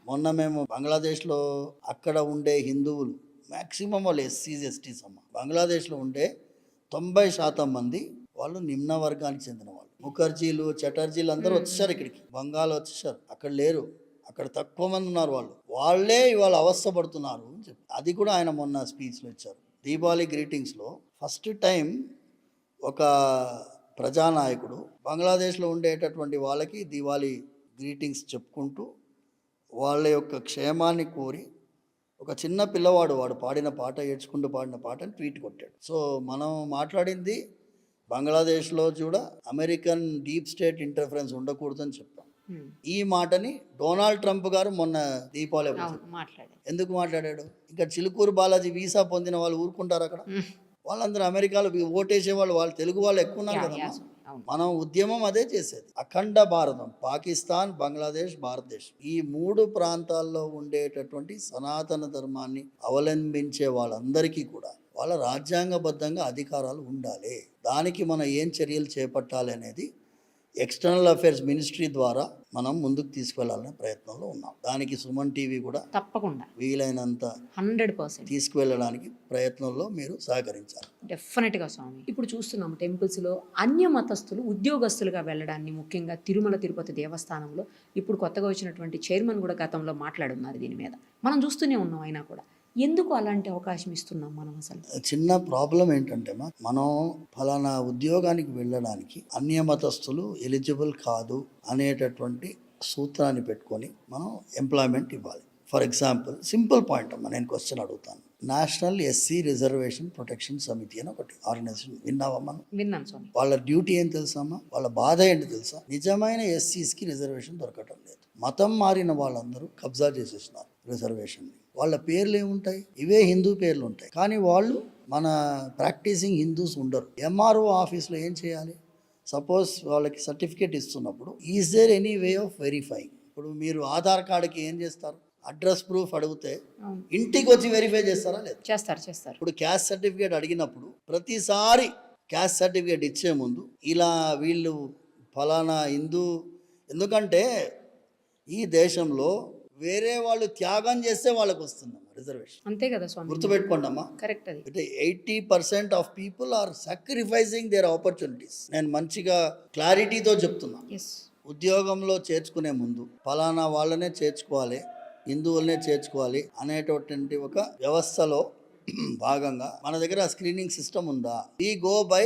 మొన్న మేము బంగ్లాదేశ్లో అక్కడ ఉండే హిందువులు మ్యాక్సిమం వాళ్ళు ఎస్సీస్ ఎస్టీస్ అమ్మ. బంగ్లాదేశ్లో ఉండే 90% మంది వాళ్ళు నిమ్న వర్గానికి చెందిన వాళ్ళు. ముఖర్జీలు, చటర్జీలు అందరూ వచ్చేసారు ఇక్కడికి, బంగాల్ వచ్చేసారు. అక్కడ లేరు, అక్కడ తక్కువ మంది ఉన్నారు. వాళ్ళే ఇవాళ అవస్థపడుతున్నారు అని చెప్పి అది కూడా ఆయన మొన్న స్పీచ్లో ఇచ్చారు. దీపావళి గ్రీటింగ్స్లో ఫస్ట్ టైం ఒక ప్రజానాయకుడు బంగ్లాదేశ్లో ఉండేటటువంటి వాళ్ళకి దివాళీ గ్రీటింగ్స్ చెప్పుకుంటూ వాళ్ళ యొక్క క్షేమాన్ని కోరి ఒక చిన్న పిల్లవాడు వాడు పాడిన పాట, ఏడ్చుకుంటూ పాడిన పాటని ట్వీట్ కొట్టాడు. సో మనం మాట్లాడింది బంగ్లాదేశ్లో కూడా అమెరికన్ డీప్ స్టేట్ ఇంటర్ఫరెన్స్ ఉండకూడదని చెప్పాం. ఈ మాటని డొనాల్డ్ ట్రంప్ గారు మొన్న దీపావళి మాట్లాడారు. ఎందుకు మాట్లాడాడు? ఇక్కడ చిలుకూరు బాలాజీ వీసా పొందిన వాళ్ళు ఊరుకుంటారు అక్కడ? వాళ్ళందరూ అమెరికాలో ఓటేసే వాళ్ళు తెలుగు వాళ్ళు ఎక్కువ ఉన్నారు కదా. మనం ఉద్యమం అదే చేసేది. అఖండ భారతం, పాకిస్తాన్, బంగ్లాదేశ్, భారతదేశ్, ఈ 3 ప్రాంతాల్లో ఉండేటటువంటి సనాతన ధర్మాన్ని అవలంబించే వాళ్ళందరికీ కూడా వాళ్ళ రాజ్యాంగబద్ధంగా అధికారాలు ఉండాలి. దానికి మనం ఏం చర్యలు చేపట్టాలి అనేది ఎక్స్టర్నల్ అఫైర్స్ మినిస్ట్రీ ద్వారా మనం ముందుకు తీసుకువెళ్ళాలనే ప్రయత్నంలో ఉన్నాం. దానికి సుమన్ టీవీ కూడా తప్పకుండా వీలైనంత 100% తీసుకువెళ్ళడానికి ప్రయత్నంలో మీరు సహకరించాలి. డెఫినెట్గా స్వామి. ఇప్పుడు చూస్తున్నాము టెంపుల్స్లో అన్య మతస్థులు ఉద్యోగస్తులుగా వెళ్ళడాన్ని, ముఖ్యంగా తిరుమల తిరుపతి దేవస్థానంలో ఇప్పుడు కొత్తగా వచ్చినటువంటి చైర్మన్ కూడా గతంలో మాట్లాడున్నారు దీని మీద. మనం చూస్తూనే ఉన్నాం. అయినా కూడా ఎందుకు అలాంటి అవకాశం ఇస్తున్నాం మనం? అసలు చిన్న ప్రాబ్లం ఏంటంటే, మనం ఫలానా ఉద్యోగానికి వెళ్ళడానికి అన్య మతస్థులు ఎలిజిబుల్ కాదు అనేటటువంటి సూత్రాన్ని పెట్టుకొని మనం ఎంప్లాయ్మెంట్ ఇవ్వాలి. ఫర్ ఎగ్జాంపుల్, సింపుల్ పాయింట్ అమ్మా, నేను క్వశ్చన్ అడుగుతాను. నేషనల్ ఎస్సీ రిజర్వేషన్ ప్రొటెక్షన్ సమితి అని ఒకటి ఆర్గనైజేషన్ విన్నావమ్మా? విన్నాను స్వామి. వాళ్ళ డ్యూటీ ఏం తెలుసమ్మా? వాళ్ళ బాధ ఏంటి తెలుసా? నిజమైన ఎస్సీస్కి రిజర్వేషన్ దొరకటం లేదు. మతం మారిన వాళ్ళందరూ కబ్జా చేసేస్తున్నారు రిజర్వేషన్ని. వాళ్ళ పేర్లు ఏముంటాయి? ఇవే హిందూ పేర్లు ఉంటాయి, కానీ వాళ్ళు మన ప్రాక్టీసింగ్ హిందూస్ ఉండరు. ఎంఆర్ఓ ఆఫీస్లో ఏం చేయాలి? సపోజ్ వాళ్ళకి సర్టిఫికేట్ ఇస్తున్నప్పుడు is there any way of verifying? ఇప్పుడు మీరు ఆధార్ కార్డుకి ఏం చేస్తారు? అడ్రస్ ప్రూఫ్ అడిగితే ఇంటికి వచ్చి వెరిఫై చేస్తారా? లేదు, చేస్తారు. ఇప్పుడు క్యాస్ట్ సర్టిఫికేట్ అడిగినప్పుడు ప్రతిసారి క్యాస్ట్ సర్టిఫికేట్ ఇచ్చే ముందు ఇలా వీళ్ళు ఫలానా హిందూ, ఎందుకంటే ఈ దేశంలో వేరే వాళ్ళు త్యాగం చేస్తే వాళ్ళకి వస్తుందమ్మా రిజర్వేషన్. అంతే కదా స్వామి, గుర్తుపెట్టుకోండి అమ్మా. కరెక్ట్. అది అంటే 80% of people are sacrificing their opportunities. నేను మంచిగా క్లారిటీతో చెప్తున్నా. ఉద్యోగంలో చేర్చుకునే ముందు ఫలానా వాళ్ళనే చేర్చుకోవాలి, హిందువులనే చేర్చుకోవాలి అనేటటువంటి ఒక వ్యవస్థలో భాగంగా మన దగ్గర స్క్రీనింగ్ సిస్టమ్ ఉందా? ఈ go by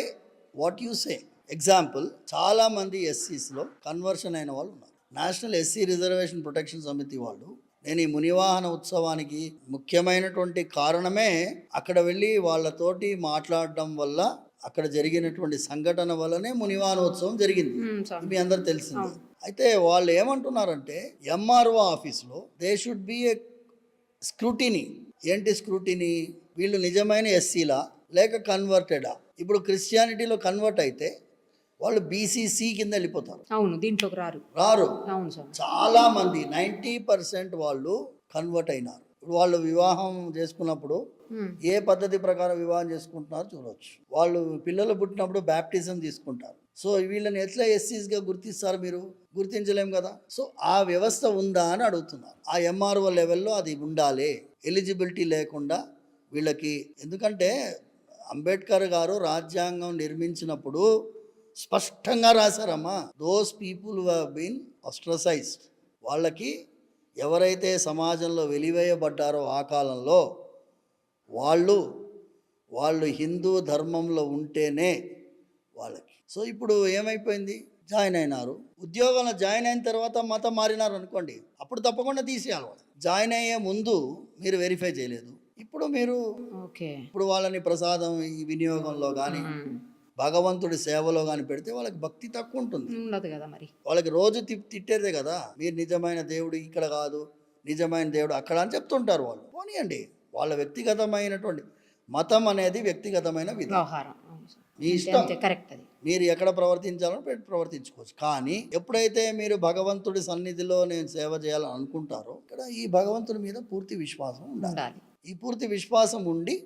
what you say. Example, చాలా మంది ఎస్సీస్లో కన్వర్షన్ అయిన వాళ్ళు ఉన్నారు. నేషనల్ ఎస్సీ రిజర్వేషన్ ప్రొటెక్షన్ సమితి వాళ్ళు, నేను ఈ మునివాహన ఉత్సవానికి ముఖ్యమైనటువంటి కారణమే అక్కడ వెళ్ళి వాళ్ళతోటి మాట్లాడడం వల్ల, అక్కడ జరిగినటువంటి సంఘటన వల్లనే మునివాహన ఉత్సవం జరిగింది. మీ అందరు తెలిసింది. అయితే వాళ్ళు ఏమంటున్నారంటే ఎంఆర్ఓ ఆఫీస్లో they should be A scrutiny. ఏంటి స్క్రూటినీ? వీళ్ళు నిజమైన ఎస్సీలా లేక కన్వర్టెడా? ఇప్పుడు క్రిస్టియానిటీలో కన్వర్ట్ అయితే వాళ్ళు బీసీసీ కింద వెళ్ళిపోతారు. అవును, దీంట్లోకి రారు. అవును సార్. చాలా మంది 90% వాళ్ళు కన్వర్ట్ అయినారు. ఇప్పుడు వాళ్ళు వివాహం చేసుకున్నప్పుడు ఏ పద్ధతి ప్రకారం వివాహం చేసుకుంటున్నారో చూడవచ్చు. వాళ్ళు పిల్లలు పుట్టినప్పుడు బ్యాప్టిజం తీసుకుంటారు. సో వీళ్ళని ఎట్లా ఎస్సీస్గా గుర్తిస్తారు? మీరు గుర్తించలేం కదా. సో ఆ వ్యవస్థ ఉందా అని అడుగుతున్నారు. ఆ ఎంఆర్ఓ లెవెల్లో అది ఉండాలి. ఎలిజిబిలిటీ లేకుండా వీళ్ళకి, ఎందుకంటే అంబేద్కర్ గారు రాజ్యాంగం నిర్మించినప్పుడు స్పష్టంగా రాశారమ్మా, దోస్ పీపుల్ హ్యావ్ బీన్ ఆస్ట్రసైజ్డ్. వాళ్ళకి ఎవరైతే సమాజంలో వెలివేయబడ్డారో ఆ కాలంలో వాళ్ళు హిందూ ధర్మంలో ఉంటేనే వాళ్ళకి. సో ఇప్పుడు ఏమైపోయింది? జాయిన్ అయినారు, ఉద్యోగంలో జాయిన్ అయిన తర్వాత మతం మారినారు అనుకోండి, అప్పుడు తప్పకుండా తీసేయాలి. వాళ్ళు జాయిన్ అయ్యే ముందు మీరు వెరిఫై చేయలేదు, ఇప్పుడు వాళ్ళని ప్రసాదం ఈ వినియోగంలో కానీ భగవంతుడి సేవలో కానీ పెడితే వాళ్ళకి భక్తి తక్కువ ఉంటుంది కదా. మరి వాళ్ళకి రోజు తిట్టేదే కదా, మీరు నిజమైన దేవుడు ఇక్కడ కాదు, నిజమైన దేవుడు అక్కడ అని చెప్తుంటారు వాళ్ళు. పోనీయండి, వాళ్ళ వ్యక్తిగతమైనటువంటి మతం అనేది వ్యక్తిగతమైన విధానం, మీ ఇష్టం. మీరు ఎక్కడ ప్రవర్తించాలో ప్రవర్తించుకోవచ్చు. కానీ ఎప్పుడైతే మీరు భగవంతుడి సన్నిధిలో నేను సేవ చేయాలని అనుకుంటారో, ఇక్కడ ఈ భగవంతుడి మీద పూర్తి విశ్వాసం ఉండాలి. ఈ పూర్తి విశ్వాసం ఉండి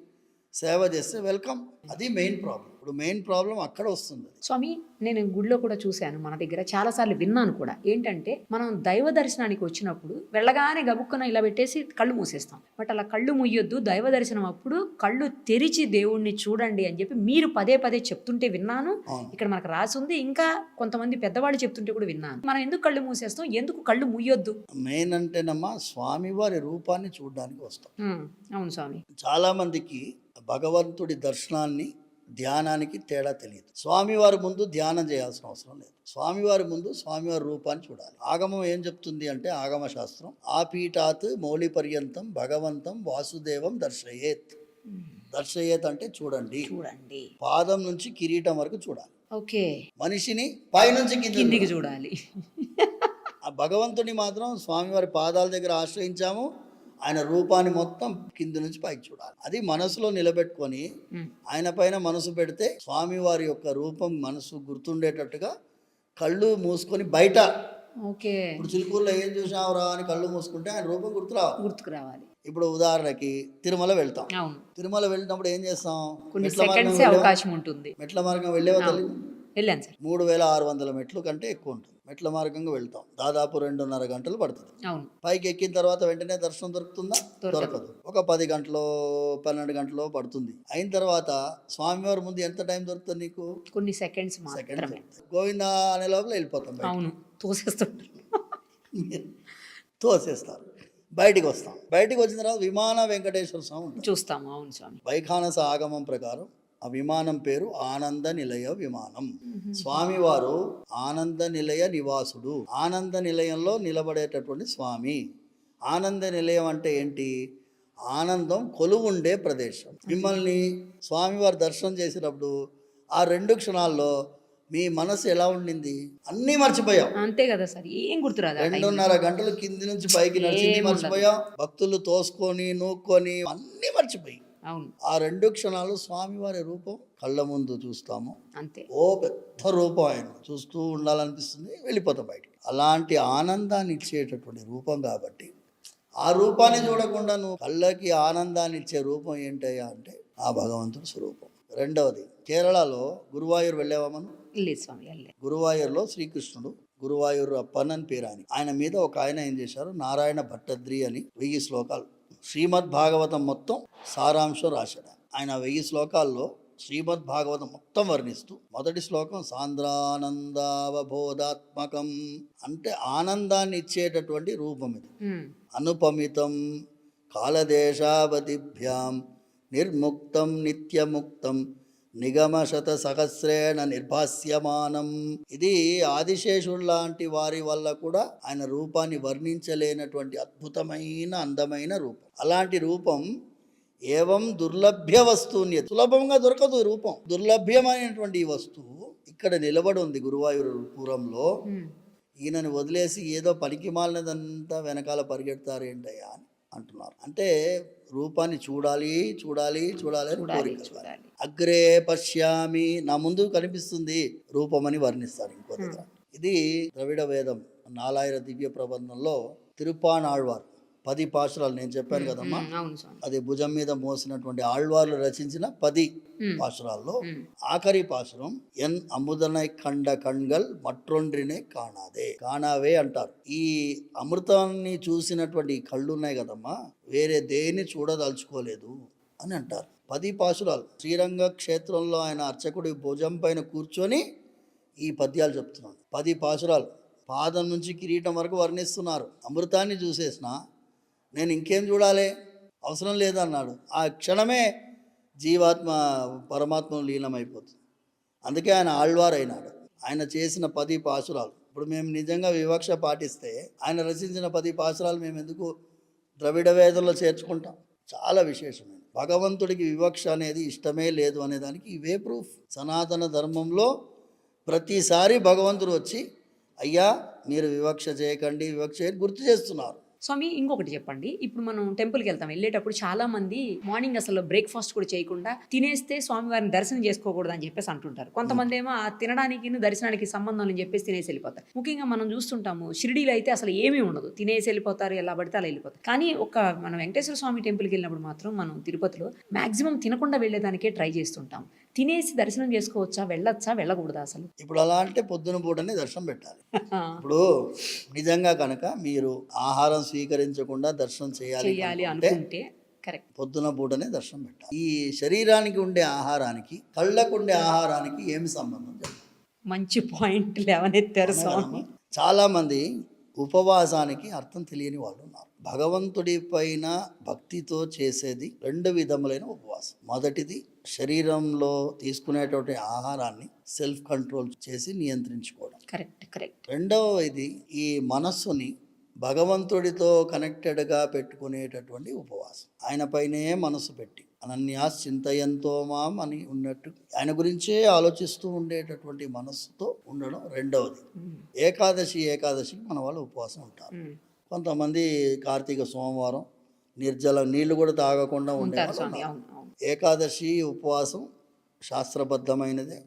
సేవ చేస్తే వెల్కమ్. అది మెయిన్ ప్రాబ్లం. ఇప్పుడు మెయిన్ ప్రాబ్లం అక్కడ వస్తుంది. స్వామి, నేను గుడిలో కూడా చూశాను, మన దగ్గర చాలాసార్లు విన్నాను కూడా. ఏంటంటే మనం దైవ దర్శనానికి వచ్చినప్పుడు వెళ్ళగానే గబుక్కున ఇలా పెట్టేసి కళ్ళు మూసేస్తాం. బట్ అలా కళ్ళు ముయ్యొద్దు, దైవ దర్శనం అప్పుడు కళ్ళు తెరిచి దేవుణ్ణి చూడండి అని చెప్పి మీరు పదే పదే చెప్తుంటే విన్నాను. ఇక్కడ మనకు రాసి ఉంది, ఇంకా కొంతమంది పెద్దవాళ్ళు చెప్తుంటే కూడా విన్నాను. మనం ఎందుకు కళ్ళు మూసేస్తాం? ఎందుకు కళ్ళు ముయ్యొద్దు? మెయిన్ అంటేనమ్మా, స్వామివారి రూపాన్ని చూడడానికి వస్తాం. అవును స్వామి. చాలా మందికి భగవంతుడి దర్శనాన్ని ధ్యానానికి తేడా తెలియదు. స్వామివారి ముందు ధ్యానం చేయాల్సిన అవసరం లేదు. స్వామివారి ముందు స్వామివారి రూపాన్ని చూడాలి. ఆగమం ఏం చెప్తుంది అంటే, ఆగమ శాస్త్రం ఆపీఠాత్ మౌళి పర్యంతం భగవంతం వాసుదేవం దర్శయేత్. దర్శయేత్ అంటే చూడండి. పాదం నుంచి కిరీటం వరకు చూడాలి. ఓకే. మనిషిని పైనుంచి కిందికి చూడాలి. ఆ భగవంతుని మాత్రం స్వామివారి పాదాల దగ్గర ఆశ్రయించాము, ఆయన రూపాన్ని మొత్తం కింది నుంచి పైకి చూడాలి. అది మనసులో నిలబెట్టుకొని ఆయన పైన మనసు పెడితే స్వామివారి యొక్క రూపం మనసు గుర్తుండేటట్టుగా కళ్ళు మూసుకొని బయట. ఇప్పుడు చిలుకూరులో ఏం చూసావురా అని కళ్ళు మూసుకుంటే ఆయన రూపం గుర్తుకు రావాలి. ఇప్పుడు ఉదాహరణకి తిరుమల వెళ్తాం. తిరుమల వెళ్ళినప్పుడు ఏం చేస్తాం? మెట్ల మార్గం వెళ్ళేవా తల్లి? వెళ్ళాను సార్. 3600 మెట్లు కంటే ఎక్కువ ఉంటుంది. మెట్ల మార్గంగా వెళ్తాం, దాదాపు 2.5 గంటలు పడుతుంది. పైకి ఎక్కిన తర్వాత వెంటనే దర్శనం దొరుకుతుందా? దొరకదు. ఒక 10 గంటలో 12 గంటలో పడుతుంది. అయిన తర్వాత స్వామివారి ముందు ఎంత టైం దొరుకుతుంది నీకు? కొన్ని సెకండ్స్. గోవిందా అనే లోపల వెళ్ళిపోతాం. తోసేస్తారు. బయటికి వస్తాం. బయటికి వచ్చిన తర్వాత విమాన వెంకటేశ్వర స్వామి చూస్తాము. అవును స్వామి. వైఖానస ఆగమం ప్రకారం ఆ విమానం పేరు ఆనంద నిలయ విమానం. స్వామివారు ఆనంద నిలయ నివాసుడు. ఆనంద నిలయంలో నిలబడేటటువంటి స్వామి. ఆనంద నిలయం అంటే ఏంటి? ఆనందం కొలువుండే ప్రదేశం. మిమ్మల్ని స్వామివారు దర్శనం చేసినప్పుడు ఆ 2 క్షణాల్లో మీ మనసు ఎలా ఉండింది? అన్నీ మర్చిపోయాం. అంతే కదా సార్, ఏం గుర్తురాదు. 2.5 గంటలు కింది నుంచి పైకి నడిచింది మర్చిపోయాం. భక్తులు తోసుకొని నూక్కొని అన్నీ మర్చిపోయి ఆ 2 క్షణాలు స్వామివారి రూపం కళ్ళ ముందు చూస్తాము. అంతే. ఓ పెద్ద రూపం, ఆయన చూస్తూ ఉండాలనిపిస్తుంది, వెళ్ళిపోతాం బయటికి. అలాంటి ఆనందాన్ని ఇచ్చేటటువంటి రూపం కాబట్టి ఆ రూపాన్ని చూడకుండా నువ్వు కళ్ళకి ఆనందాన్ని ఇచ్చే రూపం ఏంటయ్యా అంటే ఆ భగవంతుడి స్వరూపం. రెండవది, కేరళలో గురువాయూర్ వెళ్ళావా మనం? గురువాయూర్లో శ్రీకృష్ణుడు, గురువాయూర్ అప్పన్ అని పేరు ఆయన మీద ఒక ఆయన ఏం చేశారు, నారాయణ భట్టద్రి అని 1000 శ్లోకాలు శ్రీమద్ భాగవతం మొత్తం సారాంశం రాశాడు. ఆయన 1000 శ్లోకాల్లో శ్రీమద్ భాగవతం మొత్తం వర్ణిస్తూ మొదటి శ్లోకం సాంద్రానందావబోధాత్మకం అంటే ఆనందాన్ని ఇచ్చేటటువంటి రూపం ఇది. అనుపమితం కాలదేశావతిభ్యాం నిర్ముక్తం నిత్యముక్తం నిగమశత సహస్రేణ నిర్భాస్యమానం. ఇది ఆదిశేషుడు లాంటి వారి వల్ల కూడా ఆయన రూపాన్ని వర్ణించలేనటువంటి అద్భుతమైన అందమైన రూపం. అలాంటి రూపం ఏవం దుర్లభ్య వస్తువుని, సులభంగా దొరకదు రూపం. దుర్లభ్యమైనటువంటి ఈ వస్తువు ఇక్కడ నిలబడి ఉంది గురువాయూరపురంలో. ఈయనని వదిలేసి ఏదో పనికి మాలినదంతా వెనకాల పరిగెడతారు ఏంటయ్యా అని అంటున్నారు. అంటే రూపాన్ని చూడాలి చూడాలి చూడాలి అని కోరిక. అగ్రే పశ్యామి, నా ముందు కనిపిస్తుంది రూపం అని వర్ణిస్తాడు ఇంకో దగ్గర. ఇది ద్రవిడ వేదం 4000 దివ్య ప్రబంధంలో తిరుప్పానాళ్వార్ 10 పాశురాలు నేను చెప్పాను కదమ్మా, అది భుజం మీద మోసినటువంటి ఆళ్వార్లు రచించిన 10 పాశురాల్లో ఆఖరి పాశురం ఎన్ అముదనై కండ కణ్గల్ మట్రొండ్రినే కాణాదే, కాణావే అంటారు. ఈ అమృతాన్ని చూసినటువంటి కళ్ళు ఉన్నాయి కదమ్మా, వేరే దేన్ని చూడదలుచుకోలేదు అని అంటారు. 10 పాశురాలు. శ్రీరంగ క్షేత్రంలో ఆయన అర్చకుడి భుజం పైన కూర్చొని ఈ పద్యాలు చెప్తున్నాడు. 10 పాశురాలు పాదం నుంచి కిరీటం వరకు వర్ణిస్తున్నారు. అమృతాన్ని చూసేసిన నేను ఇంకేం చూడాలి, అవసరం లేదన్నాడు. ఆ క్షణమే జీవాత్మ పరమాత్మను లీనమైపోతుంది. అందుకే ఆయన ఆళ్వార్ అయినాడు. ఆయన చేసిన 10 పాశురాలు. ఇప్పుడు మేము నిజంగా వివక్ష పాటిస్తే ఆయన రచించిన 10 పాశురాలు మేము ఎందుకు ద్రవిడ వేదంలో చేర్చుకుంటాం? చాలా విశేషమైనది. భగవంతుడికి వివక్ష అనేది ఇష్టమే లేదు అనేదానికి ఇవే ప్రూఫ్. సనాతన ధర్మంలో ప్రతిసారి భగవంతుడు వచ్చి అయ్యా మీరు వివక్ష చేయకండి, వివక్ష చేయని గుర్తు చేస్తున్నారు. స్వామి ఇంకొకటి చెప్పండి, ఇప్పుడు మనం టెంపుల్కి వెళ్తాం, వెళ్ళేటప్పుడు చాలా మంది మార్నింగ్ అసలు బ్రేక్ఫాస్ట్ కూడా చేయకుండా తినేస్తే స్వామివారిని దర్శనం చేసుకోకూడదు అని చెప్పేసి అంటుంటారు. కొంతమంది ఏమో ఆ తినడానికి దర్శనానికి సంబంధం అని చెప్పేసి తినేసి వెళ్ళిపోతారు. ముఖ్యంగా మనం చూస్తుంటాము షిరిడీలో అయితే అసలు ఏమీ ఉండదు, తినేసి వెళ్ళిపోతారు, ఎలా పడితే అలా వెళ్ళిపోతారు. కానీ మనం వెంకటేశ్వర స్వామి టెంపుల్కి వెళ్ళినప్పుడు మాత్రం మనం తిరుపతిలో మాక్సిమం తినకుండా వెళ్ళేదానికే ట్రై చేస్తుంటాం. తినేసి దర్శనం చేసుకోవచ్చా, వెళ్ళొచ్చా, వెళ్ళకూడదా అసలు? ఇప్పుడు అలా అంటే పొద్దున పూటనే దర్శనం పెట్టాలి. ఇప్పుడు నిజంగా కనుక మీరు ఆహారం స్వీకరించకుండా దర్శనం చేయాలి అనుకుంటే కరెక్ట్, పొద్దున పూటనే దర్శనం పెట్టాలి. ఈ శరీరానికి ఉండే ఆహారానికి కళ్ళకు ఉండే ఆహారానికి ఏమి సంబంధం? మంచి పాయింట్ లేవనెత్తారు స్వామి. చాలా మంది ఉపవాసానికి అర్థం తెలియని వాళ్ళు ఉన్నారు. భగవంతుడి పైన భక్తితో చేసేది 2 విధములైన ఉపవాసం. మొదటిది శరీరంలో తీసుకునేటువంటి ఆహారాన్ని సెల్ఫ్ కంట్రోల్ చేసి నియంత్రించుకోవడం, కరెక్ట్. రెండవది ఈ మనస్సుని భగవంతుడితో కనెక్టెడ్గా పెట్టుకునేటటువంటి ఉపవాసం. ఆయన పైనే మనసు పెట్టి అనన్యాస్ చింతయంతో మాం అని ఉన్నట్టు ఆయన గురించే ఆలోచిస్తూ ఉండేటటువంటి మనస్సుతో ఉండడం రెండవది. ఏకాదశికి మన వాళ్ళు ఉపవాసం ఉంటారు. కొంతమంది కార్తీక సోమవారం నీళ్లు కూడా తాగకుండా ఉండేవాళ్ళు. ఏకాదశి ఉపవాసం శాస్త్రబద్ధమైనదే.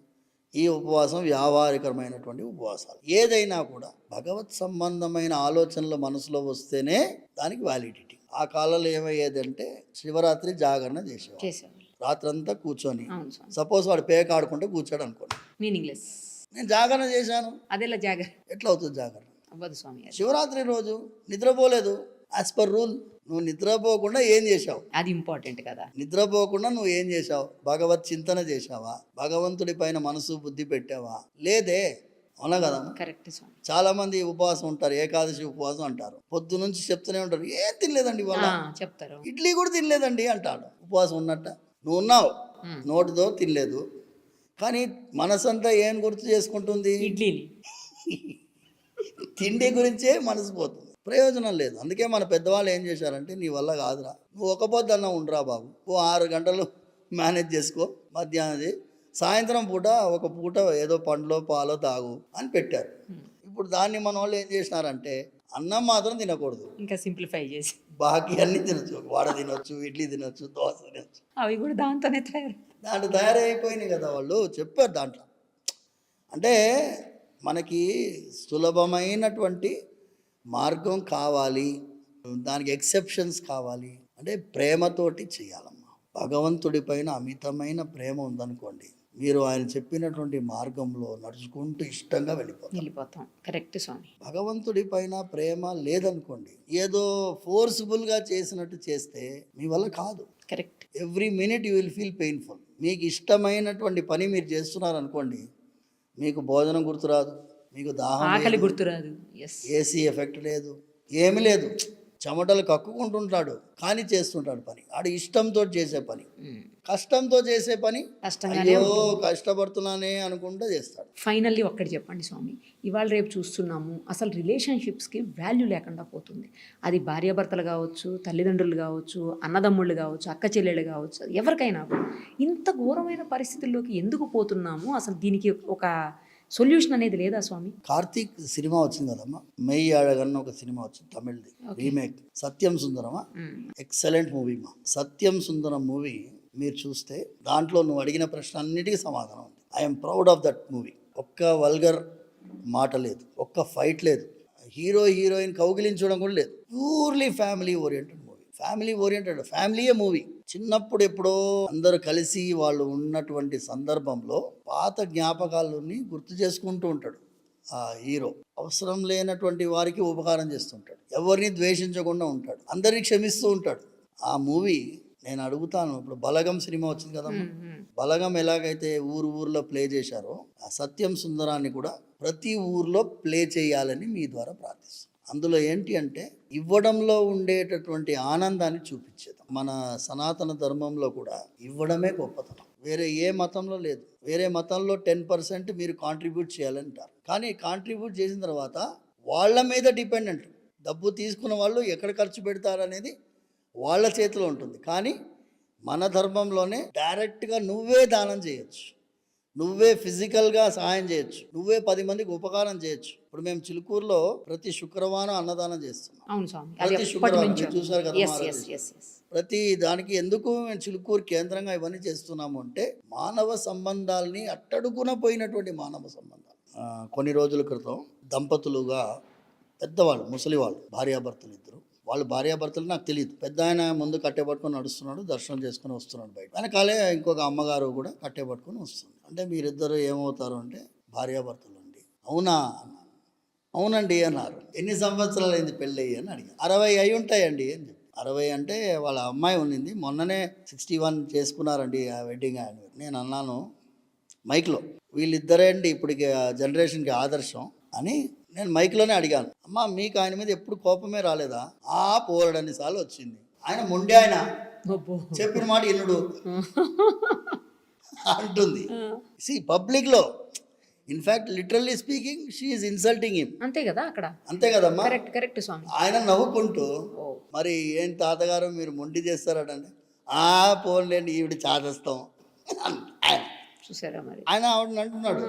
ఈ ఉపవాసం వ్యావహారికమైనటువంటి ఉపవాసాలు. ఏదైనా కూడా భగవత్ సంబంధమైన ఆలోచనలు మనసులో వస్తేనే దానికి వ్యాలిడిటీ. ఆ కాలంలో ఏమయ్యేదంటే శివరాత్రి జాగరణ చేసేవాడు. రాత్రంతా కూర్చొని, సపోజ్ వాడు పేక ఆడుకుంటే కూర్చోడు అనుకోండి, మీనింగ్లెస్. నేను జాగరణ చేశాను, అదేలా జాగరణ ఎట్లా అవుతుంది? జాగరణ అవ్వదు స్వామి. శివరాత్రి రోజు నిద్రపోలేదు, యాజ్ పర్ రూల్. నువ్వు నిద్రపోకుండా ఏం చేశావు? అది ఇంపార్టెంట్ కదా. నిద్రపోకుండా నువ్వు ఏం చేశావు? భగవత్ చింతన చేశావా? భగవంతుడి పైన మనసు బుద్ధి పెట్టావా? లేదే. అవునా కదా? కరెక్ట్ స్వామి. చాలా మంది ఉపవాసం ఉంటారు, ఏకాదశి ఉపవాసం అంటారు. పొద్దు నుంచి చెప్తూనే ఉంటారు, ఏం తినలేదండి వాళ్ళ చెప్తారు, ఇడ్లీ కూడా తినలేదండి అంటాడు. ఉపవాసం ఉన్నట్ట? నువ్వు ఉన్నావు, నోటితో తినలేదు, కానీ మనసంతా ఏం గుర్తు చేసుకుంటుంది? ఇడ్లీని. తిండి గురించే మనసు పోతుంది, ప్రయోజనం లేదు. అందుకే మన పెద్దవాళ్ళు ఏం చేశారంటే, నీ వల్ల కాదురా, నువ్వు ఒక పొద్దున్న ఉండరా బాబు, ఓ 6 గంటలు మేనేజ్ చేసుకో, మధ్యాహ్నది సాయంత్రం పూట ఒక పూట ఏదో పండ్లో పాలో తాగు అని పెట్టారు. ఇప్పుడు దాన్ని మన వాళ్ళు ఏం చేసినారంటే, అన్నం మాత్రం తినకూడదు, ఇంకా సింప్లిఫై చేసి బాకీ అన్నీ తినొచ్చు. వడ తినొచ్చు, ఇడ్లీ తినొచ్చు, దోశ తినొచ్చు. అవి కూడా దాంట్లో తయారైపోయినాయి కదా. వాళ్ళు చెప్పారు దాంట్లో. అంటే మనకి సులభమైనటువంటి మార్గం కావాలి, దానికి ఎక్సెప్షన్స్ కావాలి. అంటే ప్రేమతోటి చేయాలమ్మా. భగవంతుడి పైన అమితమైన ప్రేమ ఉందనుకోండి, మీరు ఆయన చెప్పినటువంటి మార్గంలో నడుచుకుంటూ ఇష్టంగా వెళ్ళిపోతాం. కరెక్ట్ స్వామి. భగవంతుడి పైన ప్రేమ లేదనుకోండి, ఏదో ఫోర్స్ఫుల్గా చేసినట్టు చేస్తే మీ వల్ల కాదు. Correct. Every minute you will feel painful. మీకు ఇష్టమైనటువంటి పని మీరు చేస్తున్నారనుకోండి, మీకు భోజనం గుర్తురాదు, మీకు దాహం ఆకలి గుర్తురాదు, ఏసీ ఎఫెక్ట్ లేదు, ఏమి లేదు. చెమటలు కక్కుకుంటుంటాడు, కానీ చేస్తుంటాడు పని. ఆడు ఇష్టంతో చేసే పని, కష్టంతో చేసే పని కష్టంగానే అయ్యో కష్టపడుతున్నానే అనుకుంటూ చేస్తాడు. ఫైనల్లీ ఒక్కటి చెప్పండి స్వామి, ఇవాళ రేపు చూస్తున్నాము అసలు రిలేషన్షిప్స్కి వాల్యూ లేకుండా పోతుంది. అది భార్యాభర్తలు కావచ్చు, తల్లిదండ్రులు కావచ్చు, అన్నదమ్ముళ్ళు కావచ్చు, అక్క చెల్లెళ్ళు కావచ్చు, ఎవరికైనా కూడా. ఇంత ఘోరమైన పరిస్థితుల్లోకి ఎందుకు పోతున్నాము? అసలు దీనికి ఒక సొల్యూషన్ అనేది లేదా స్వామి? కార్తీక్ సినిమా వచ్చింది కదమ్మా, మెయ్యి అడగన్న ఒక సినిమా వచ్చింది తమిళ్ది రీమేక్, సత్యం సుందరమా, ఎక్సలెంట్ మూవీ మా. సత్యం సుందరం మూవీ మీరు చూస్తే దాంట్లో నువ్వు అడిగిన ప్రశ్న అన్నిటికీ సమాధానం ఉంది. I'm proud of that movie. ఒక్క వల్గర్ మాట లేదు, ఒక్క ఫైట్ లేదు, హీరో హీరోయిన్ కౌగిలించడం కూడా లేదు. Purely family oriented movie. Family oriented, ఫ్యామిలీయే మూవీ. చిన్నప్పుడు ఎప్పుడో అందరూ కలిసి వాళ్ళు ఉన్నటువంటి సందర్భంలో పాత జ్ఞాపకాలని గుర్తు చేసుకుంటూ ఉంటాడు ఆ హీరో. అవసరం లేనటువంటి వారికి ఉపకారం చేస్తుంటాడు, ఎవరిని ద్వేషించకుండా ఉంటాడు, అందరినీ క్షమిస్తూ ఉంటాడు. ఆ మూవీ నేను అడుగుతాను, ఇప్పుడు బలగం సినిమా వచ్చింది కదమ్మా, బలగం ఎలాగైతే ఊర్లో ప్లే చేశారో ఆ సత్యం సుందరాన్ని కూడా ప్రతి ఊర్లో ప్లే చేయాలని మీ ద్వారా ప్రార్థిస్తాను. అందులో ఏంటి అంటే ఇవ్వడంలో ఉండేటటువంటి ఆనందాన్ని చూపించేది. మన సనాతన ధర్మంలో కూడా ఇవ్వడమే గొప్పతనం, వేరే ఏ మతంలో లేదు. వేరే మతంలో 10% మీరు కాంట్రిబ్యూట్ చేయాలంటారు, కానీ కాంట్రిబ్యూట్ చేసిన తర్వాత వాళ్ళ మీద డిపెండెంట్. డబ్బు తీసుకున్న వాళ్ళు ఎక్కడ ఖర్చు పెడతారనేది వాళ్ళ చేతిలో ఉంటుంది. కానీ మన ధర్మంలోనే డైరెక్ట్గా నువ్వే దానం చేయొచ్చు, నువ్వే ఫిజికల్గా సహాయం చేయొచ్చు, నువ్వే 10 మందికి ఉపకారం చేయొచ్చు. ఇప్పుడు మేము చిలుకూరులో ప్రతి శుక్రవారం అన్నదానం చేస్తున్నాం. అవును స్వామి, ప్రతి శుక్రవారం మీరు చూసారు కదా. ప్రతి దానికి ఎందుకు మేము చిలుకూరు కేంద్రంగా ఇవన్నీ చేస్తున్నాము అంటే మానవ సంబంధాలని అట్టడుగున పోయినటువంటి మానవ సంబంధాలు. కొన్ని రోజుల క్రితం దంపతులుగా పెద్దవాళ్ళు, ముసలి వాళ్ళు, భార్యాభర్తలు ఇద్దరు. వాళ్ళు భార్యాభర్తలు నాకు తెలియదు. పెద్ద ఆయన ముందు కట్టెపట్టుకొని నడుస్తున్నాడు, దర్శనం చేసుకుని వస్తున్నాడు బయట. వెనకాలే ఇంకొక అమ్మగారు కూడా కట్టెపట్టుకొని వస్తుంది. అంటే మీరిద్దరు ఏమవుతారు అంటే భార్యాభర్తలు అండి. అవునా అన్నాను. అవునండి అన్నారు. ఎన్ని సంవత్సరాలు అయింది పెళ్ళయ్యి అని అడిగాను. 60 అయి ఉంటాయండి అని చెప్పి. 60 అంటే వాళ్ళ అమ్మాయి ఉన్నింది, మొన్ననే 61 చేసుకున్నారండి ఆ వెడ్డింగ్ యానివర్సరీ. నేను అన్నాను మైక్లో, వీళ్ళిద్దరే అండి ఇప్పటికి జనరేషన్కి ఆదర్శం అని నేను మైక్లోనే అడిగాను. అమ్మ మీకు ఆయన మీద ఎప్పుడు కోపమే రాలేదా? పోరడన్ని సార్లు వచ్చింది. ఆయన మొండి, ఆయన చెప్పిన మాట ఇల్లుడు అంటుంది. పబ్లిక్లో in fact literally speaking she is insulting him. అంతే కదా అక్కడ, అంతే కదమ్మా. కరెక్ట్ స్వామి. ఆయన నవ్వుకుంటూ మరి ఏం తాతగారు మీరు మొండి చేస్తారటండి. పోన్లేండి ఈవిడ చాదస్తాం చూసారా మరి. ఆయన ఆవిడని అంటున్నాడు,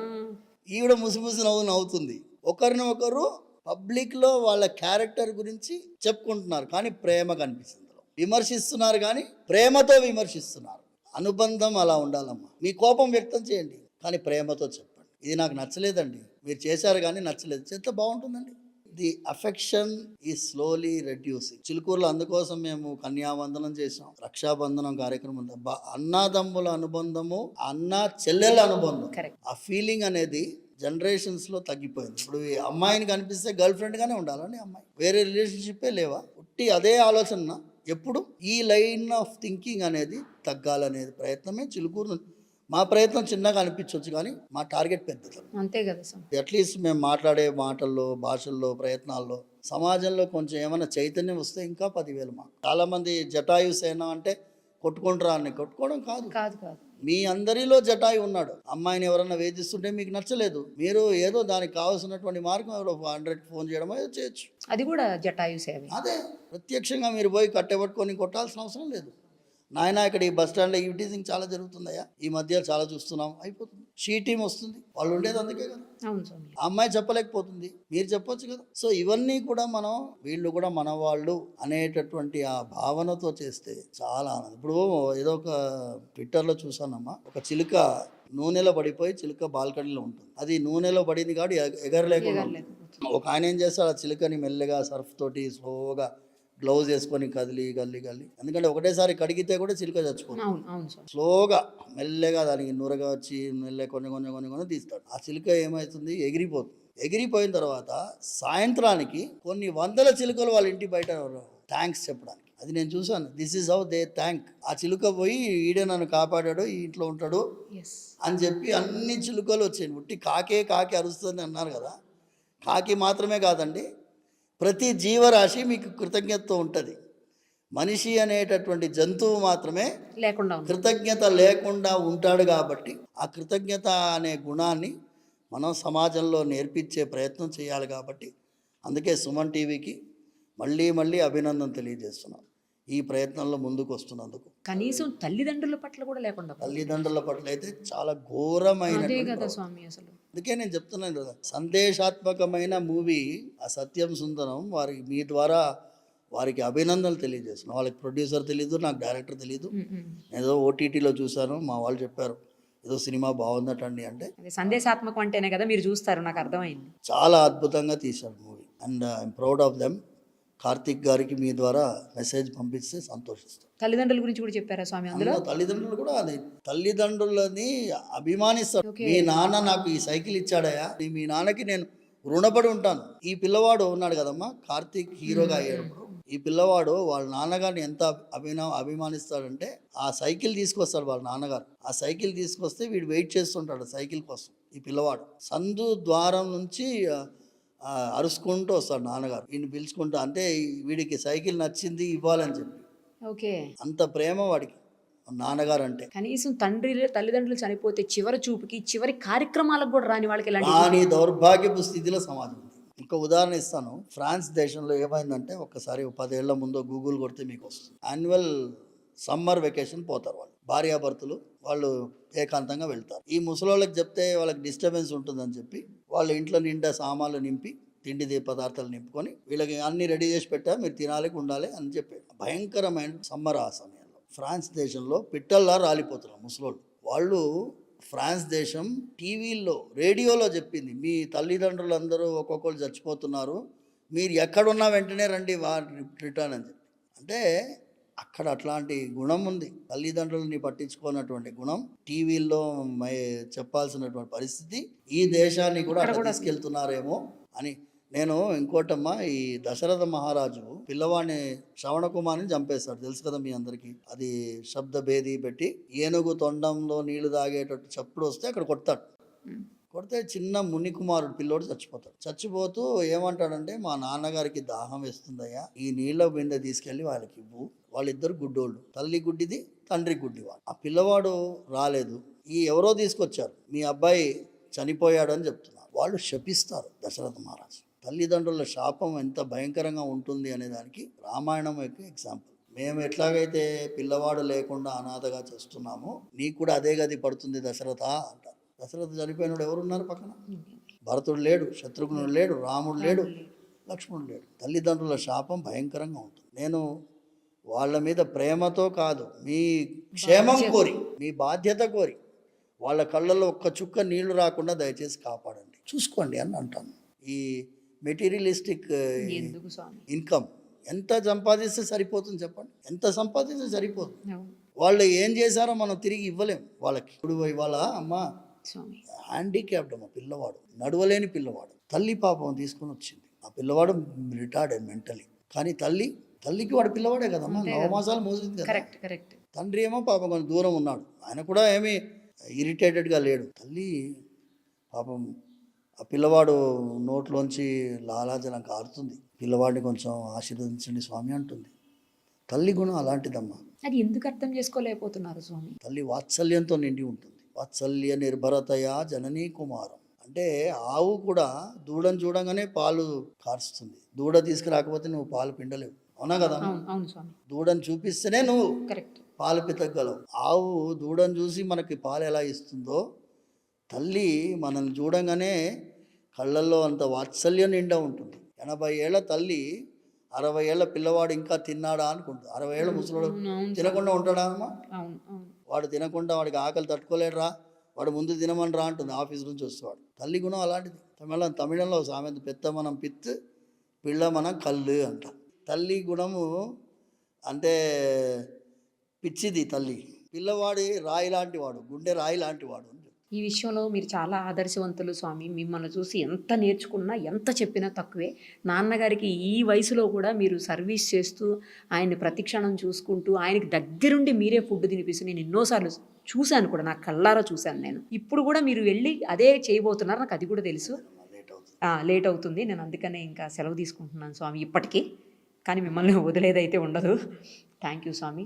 ఈవిడ ముసిముసి నవ్వుతుంది. ఒకరినొకరు పబ్లిక్లో వాళ్ళ క్యారెక్టర్ గురించి చెప్పుకుంటున్నారు, కానీ ప్రేమ కనిపిస్తుంది. విమర్శిస్తున్నారు కానీ ప్రేమతో విమర్శిస్తున్నారు. అనుబంధం అలా ఉండాలమ్మా. మీ కోపం వ్యక్తం చేయండి, కానీ ప్రేమతో చెప్పండి. ఇది నాకు నచ్చలేదండి, మీరు చేశారు కానీ నచ్చలేదు, చేస్తే బాగుంటుందండి. ది అఫెక్షన్ ఈ స్లోలీ రెడ్యూసింగ్. చిలుకూరులో అందుకోసం మేము కన్యాబంధనం చేసాం, రక్షాబంధనం కార్యక్రమం. అన్నాదమ్ముల అనుబంధము, అన్న చెల్లెల అనుబంధం, ఆ ఫీలింగ్ అనేది జనరేషన్స్లో తగ్గిపోయింది. ఇప్పుడు ఈ అమ్మాయిని కనిపిస్తే గర్ల్ ఫ్రెండ్గానే ఉండాలని అమ్మాయి, వేరే రిలేషన్షిప్పే లేవా? ఉట్టి అదే ఆలోచన. ఎప్పుడు ఈ లైన్ ఆఫ్ థింకింగ్ అనేది తగ్గాలనేది ప్రయత్నమే చిలుకూరు. మా ప్రయత్నం చిన్నగా అనిపించవచ్చు, కానీ మా టార్గెట్ పెద్దది. అంతే కదా సార్. అట్లీస్ట్ మేము మాట్లాడే మాటల్లో, భాషల్లో, ప్రయత్నాల్లో సమాజంలో కొంచెం ఏమైనా చైతన్యం వస్తే ఇంకా 10,000. చాలామంది జటాయు సేన అంటే కొట్టుకుంటారా అని. కొట్టుకోవడం కాదు, మీ అందరిలో జటాయు ఉన్నాడు. అమ్మాయిని ఎవరన్నా వేధిస్తుంటే మీకు నచ్చలేదు, మీరు ఏదో దానికి కావాల్సినటువంటి మార్గం 100 ఫోన్ చేయడం ఏదో చేయొచ్చు. అది కూడా జటాయు సేవ. అదే ప్రత్యక్షంగా మీరు పోయి కట్టెపట్టుకొని కొట్టాల్సిన అవసరం లేదు. నాయన ఇక్కడ ఈ బస్ స్టాండ్లో ఈవిటీజింగ్ చాలా జరుగుతుందయ్యా, ఈ మధ్య చాలా చూస్తున్నాం, అయిపోతుంది. షీ టీమ్ వస్తుంది, వాళ్ళు ఉండేది అందుకే కదా. ఆ అమ్మాయి చెప్పలేకపోతుంది, మీరు చెప్పొచ్చు కదా. సో ఇవన్నీ కూడా మనం, వీళ్ళు కూడా మన వాళ్ళు అనేటటువంటి ఆ భావనతో చేస్తే చాలా ఆనందం. ఇప్పుడు ఏదో ఒక ట్విట్టర్లో చూసానమ్మా, ఒక చిలుక నూనెలో పడిపోయి చిలుక బాల్కనీలో ఉంటుంది. అది నూనెలో పడింది కాబట్టి ఎగరలేకుండా. ఒక ఆయన ఏం చేస్తాడు, ఆ చిలుకని మెల్లగా సర్ఫ్ తోటి స్లోగా గ్లౌజ్ వేసుకొని కదిలి ఎందుకంటే ఒకటేసారి కడిగితే కూడా చిలుక చచ్చిపోతుంది. స్లోగా మెల్లగా దానికి నూరగా వచ్చి మెల్లగా కొన్ని తీస్తాడు. ఆ చిలుక ఏమవుతుంది, ఎగిరిపోతుంది. ఎగిరిపోయిన తర్వాత సాయంత్రానికి కొన్ని వందల చిలుకలు వాళ్ళ ఇంటి బయట థ్యాంక్స్ చెప్పడానికి. అది నేను చూసాను. This is how they thank. ఆ చిలుక పోయి ఈడే నన్ను కాపాడాడు, ఈ ఇంట్లో ఉంటాడు అని చెప్పి అన్ని చిలుకలు వచ్చాయి. ఉట్టి కాకి అరుస్తుంది అన్నారు కదా, కాకి మాత్రమే కాదండి, ప్రతి జీవరాశి మీకు కృతజ్ఞతతో ఉంటుంది. మనిషి అనేటటువంటి జంతువు మాత్రమే లేకుండా ఉంది. కృతజ్ఞత లేకుండా ఉంటాడు. కాబట్టి ఆ కృతజ్ఞత అనే గుణాన్ని మనం సమాజంలో నేర్పించే ప్రయత్నం చేయాలి. కాబట్టి అందుకే సుమన్ టీవీకి మళ్ళీ మళ్ళీ అభినందన తెలియజేస్తున్నాం ఈ ప్రయత్నంలో ముందుకు వస్తున్నందుకు. కనీసం తల్లిదండ్రుల పట్ల కూడా లేకుండా పోయింది. తల్లిదండ్రుల పట్ల అయితే చాలా ఘోరమైన, అదే కదా స్వామి అసలు. అందుకే నేను చెప్తున్నాను కదా, సందేశాత్మకమైన మూవీ ఆ సత్యం సుందరం వారికి మీ ద్వారా వారికి అభినందనలు తెలియజేస్తున్నాను. వాళ్ళకి ప్రొడ్యూసర్ తెలీదు, నాకు డైరెక్టర్ తెలీదు. ఏదో ఓటీటీలో చూశాను, మా వాళ్ళు చెప్పారు ఏదో సినిమా బాగుందటండి అంటే. అదే సందేశాత్మకం అంటేనే కదా మీరు చూస్తారు, నాకు అర్థమైంది. చాలా అద్భుతంగా తీశారు movie and I'm proud of them. Karthik గారికి మీ ద్వారా మెసేజ్ పంపిస్తే సంతోషిస్తాం. తల్లిదండ్రుల గురించి కూడా చెప్పారా స్వామి అందులో? తల్లిదండ్రులు కూడా అది తల్లిదండ్రులని అభిమానిస్తారు. మీ నాన్న నాకు ఈ సైకిల్ ఇచ్చాడయా, మీ నాన్నకి నేను రుణపడి ఉంటాను. ఈ పిల్లవాడు ఉన్నాడు కదమ్మా, కార్తిక్ హీరోగా అయ్యాడు. ఈ పిల్లవాడు వాళ్ళ నాన్నగారిని ఎంత అభిమానిస్తాడంటే ఆ సైకిల్ తీసుకొస్తాడు వాళ్ళ నాన్నగారు. ఆ సైకిల్ తీసుకొస్తే వీడు వెయిట్ చేస్తుంటాడు సైకిల్ కోసం. ఈ పిల్లవాడు సందు ద్వారం నుంచి అరుచుకుంటూ వస్తాడు నాన్నగారు, వీడిని పిలుచుకుంటూ. అంటే వీడికి సైకిల్ నచ్చింది ఇవ్వాలని చెప్పి. ఓకే, అంత ప్రేమ వాడికి నాన్నగారు అంటే. కనీసం తల్లిదండ్రులు చనిపోతే చివరి చూపుకి చివరి కార్యక్రమాలకు కూడా రాని వాళ్ళకి రాని దౌర్భాగ్యపు స్థితిలో సమాజం ఉంది. ఇంకో ఉదాహరణ ఇస్తాను. ఫ్రాన్స్ దేశంలో ఏమైందంటే, ఒక్కసారి 10 ఏళ్ల ముందు గూగుల్ కొడితే మీకు వస్తుంది. యాన్యువల్ సమ్మర్ వెకేషన్ పోతారు వాళ్ళు, భార్యాభర్తలు వాళ్ళు ఏకాంతంగా వెళ్తారు. ఈ ముసలోళ్ళకి చెప్తే వాళ్ళకి డిస్టర్బెన్స్ ఉంటుందని చెప్పి వాళ్ళ ఇంట్లో నిండా సామాన్లు నింపి తిండి పదార్థాలు నింపుకొని వీళ్ళకి అన్ని రెడీ చేసి పెట్టా, మీరు తినాలి ఉండాలి అని చెప్పి. భయంకరమైన సమ్మర్ ఆ సమయంలో ఫ్రాన్స్ దేశంలో పిట్టల్లా రాలిపోతున్నారు ముసలోళ్ళు. వాళ్ళు ఫ్రాన్స్ దేశం టీవీల్లో రేడియోలో చెప్పింది, మీ తల్లిదండ్రులందరూ ఒక్కొక్కరు చచ్చిపోతున్నారు, మీరు ఎక్కడున్నా వెంటనే రండి రిటర్న్ అని చెప్పి. అంటే అక్కడ అట్లాంటి గుణం ఉంది. తల్లిదండ్రులని పట్టించుకోనటువంటి గుణం టీవీల్లో చెప్పాల్సినటువంటి పరిస్థితి. ఈ దేశాన్ని కూడా అట్లా తీసుకెళ్తున్నారేమో అని. నేను ఇంకోటమ్మా, ఈ దశరథ మహారాజు పిల్లవాడిని శ్రవణ కుమార్ని చంపేస్తాడు, తెలుసు కదా మీ అందరికీ. అది శబ్ద భేది పెట్టి ఏనుగు తొండంలో నీళ్లు తాగేటట్టు చప్పుడు వస్తే అక్కడ కొడతాడు. కొడితే చిన్న ముని కుమారుడు పిల్లోడు చచ్చిపోతాడు. చచ్చిపోతూ ఏమంటాడంటే, మా నాన్నగారికి దాహం వేస్తుందయ్యా, ఈ నీళ్ళ బిందె తీసుకెళ్ళి వాళ్ళకి ఇవ్వు. వాళ్ళిద్దరు గుడ్డోళ్ళు, తల్లి గుడ్డిది తండ్రి గుడ్డివాడు. ఆ పిల్లవాడు రాలేదు, ఈ ఎవరో తీసుకొచ్చారు, మీ అబ్బాయి చనిపోయాడు అని చెప్తున్నారు. వాళ్ళు శపిస్తారు దశరథ మహారాజు. తల్లిదండ్రుల శాపం ఎంత భయంకరంగా ఉంటుంది అనే దానికి రామాయణం యొక్క ఎగ్జాంపుల్. మేము ఎట్లాగైతే పిల్లవాడు లేకుండా అనాథగా చేస్తున్నామో నీకు కూడా అదే గది పడుతుంది దశరథ అంటారు. దశరథ చనిపోయినాడు ఎవరున్నారు పక్కన? భరతుడు లేడు, శత్రుఘ్నుడు లేడు, రాముడు లేడు, లక్ష్మణుడు లేడు. తల్లిదండ్రుల శాపం భయంకరంగా ఉంటుంది. నేను వాళ్ళ మీద ప్రేమతో కాదు, మీ క్షేమం కోరి, మీ బాధ్యత కోరి, వాళ్ళ కళ్ళల్లో ఒక్క చుక్క నీళ్లు రాకుండా దయచేసి కాపాడండి, చూసుకోండి అని అంటాను. ఈ మెటీరియలిస్టిక్ ఇన్కమ్ ఎంత సంపాదిస్తే సరిపోతుంది చెప్పండి? ఎంత సంపాదిస్తే సరిపోతుంది? వాళ్ళు ఏం చేశారో మనం తిరిగి ఇవ్వలేం వాళ్ళకి. ఇప్పుడు ఇవాళ అమ్మ హ్యాండిక్యాప్డ్ అమ్మ పిల్లవాడు, నడవలేని పిల్లవాడు, తల్లి పాపం తీసుకొని వచ్చింది. ఆ పిల్లవాడు రిటార్డెడ్ మెంటలీ, కానీ తల్లికి వాడు పిల్లవాడే కదమ్మా, 9 మాసాలు మోసింది కదా. తండ్రి ఏమో పాపం కొంచెం దూరం ఉన్నాడు, ఆయన కూడా ఏమీ ఇరిటేటెడ్గా లేడు. తల్లి పాపం ఆ పిల్లవాడు నోట్లోంచి లాలాజలం కారుతుంది, పిల్లవాడిని కొంచెం ఆశీర్వదించండి స్వామి అంటుంది. తల్లి గుణం అలాంటిదమ్మా. అది ఎందుకు అర్థం చేసుకోలేకపోతున్నారు స్వామి? తల్లి వాత్సల్యంతో నిండి ఉంటుంది. వాత్సల్య నిర్భరతయా జననీ కుమారం. అంటే ఆవు కూడా దూడను చూడంగానే పాలు కారుస్తుంది. దూడ తీసుకురాకపోతే నువ్వు పాలు పిండలేవు, అవునా కదా? దూడను చూపిస్తేనే నువ్వు పాలు పితగలవు. ఆవు దూడను చూసి మనకి పాలు ఎలా ఇస్తుందో, తల్లి మనల్ని చూడంగానే కళ్ళల్లో అంత వాత్సల్యం నిండా ఉంటుంది. 80 ఏళ్ల తల్లి 60 ఏళ్ల పిల్లవాడు ఇంకా తిన్నాడా అనుకుంటుంది. 60 ఏళ్ల ముసలోడు తినకుండా ఉంటాడా అమ్మా? వాడు తినకుండా వాడికి ఆకలి తట్టుకోలేడు రా, వాడు ముందు తినమని రా అంటుంది ఆఫీస్ నుంచి వస్తేవాడు. తల్లి గుణం అలాంటిది. తమిళంలో సామెత, పెద్ద మనం పిత్తు పిల్ల మనం కళ్ళు అంట. తల్లి గుణము అంటే పిచ్చిది తల్లి. పిల్లవాడి రాయి లాంటి వాడు, గుండె రాయి లాంటి వాడు. ఈ విషయంలో మీరు చాలా ఆదర్శవంతులు స్వామి. మిమ్మల్ని చూసి ఎంత నేర్చుకున్నా ఎంత చెప్పినా తక్కువే. నాన్నగారికి ఈ వయసులో కూడా మీరు సర్వీస్ చేస్తూ ఆయన్ని ప్రతిక్షణం చూసుకుంటూ ఆయనకి దగ్గరుండి మీరే ఫుడ్ తినిపిస్తూ నేను ఎన్నోసార్లు చూశాను కూడా, నా కళ్ళారా చూశాను నేను. ఇప్పుడు కూడా మీరు వెళ్ళి అదే చేయబోతున్నారు, నాకు అది కూడా తెలుసు. లేట్ అవుతుంది, నేను అందుకనే ఇంకా సెలవు తీసుకుంటున్నాను స్వామి ఇప్పటికీ. కానీ మిమ్మల్ని వదిలేదైతే ఉండదు. Thank you Swamy.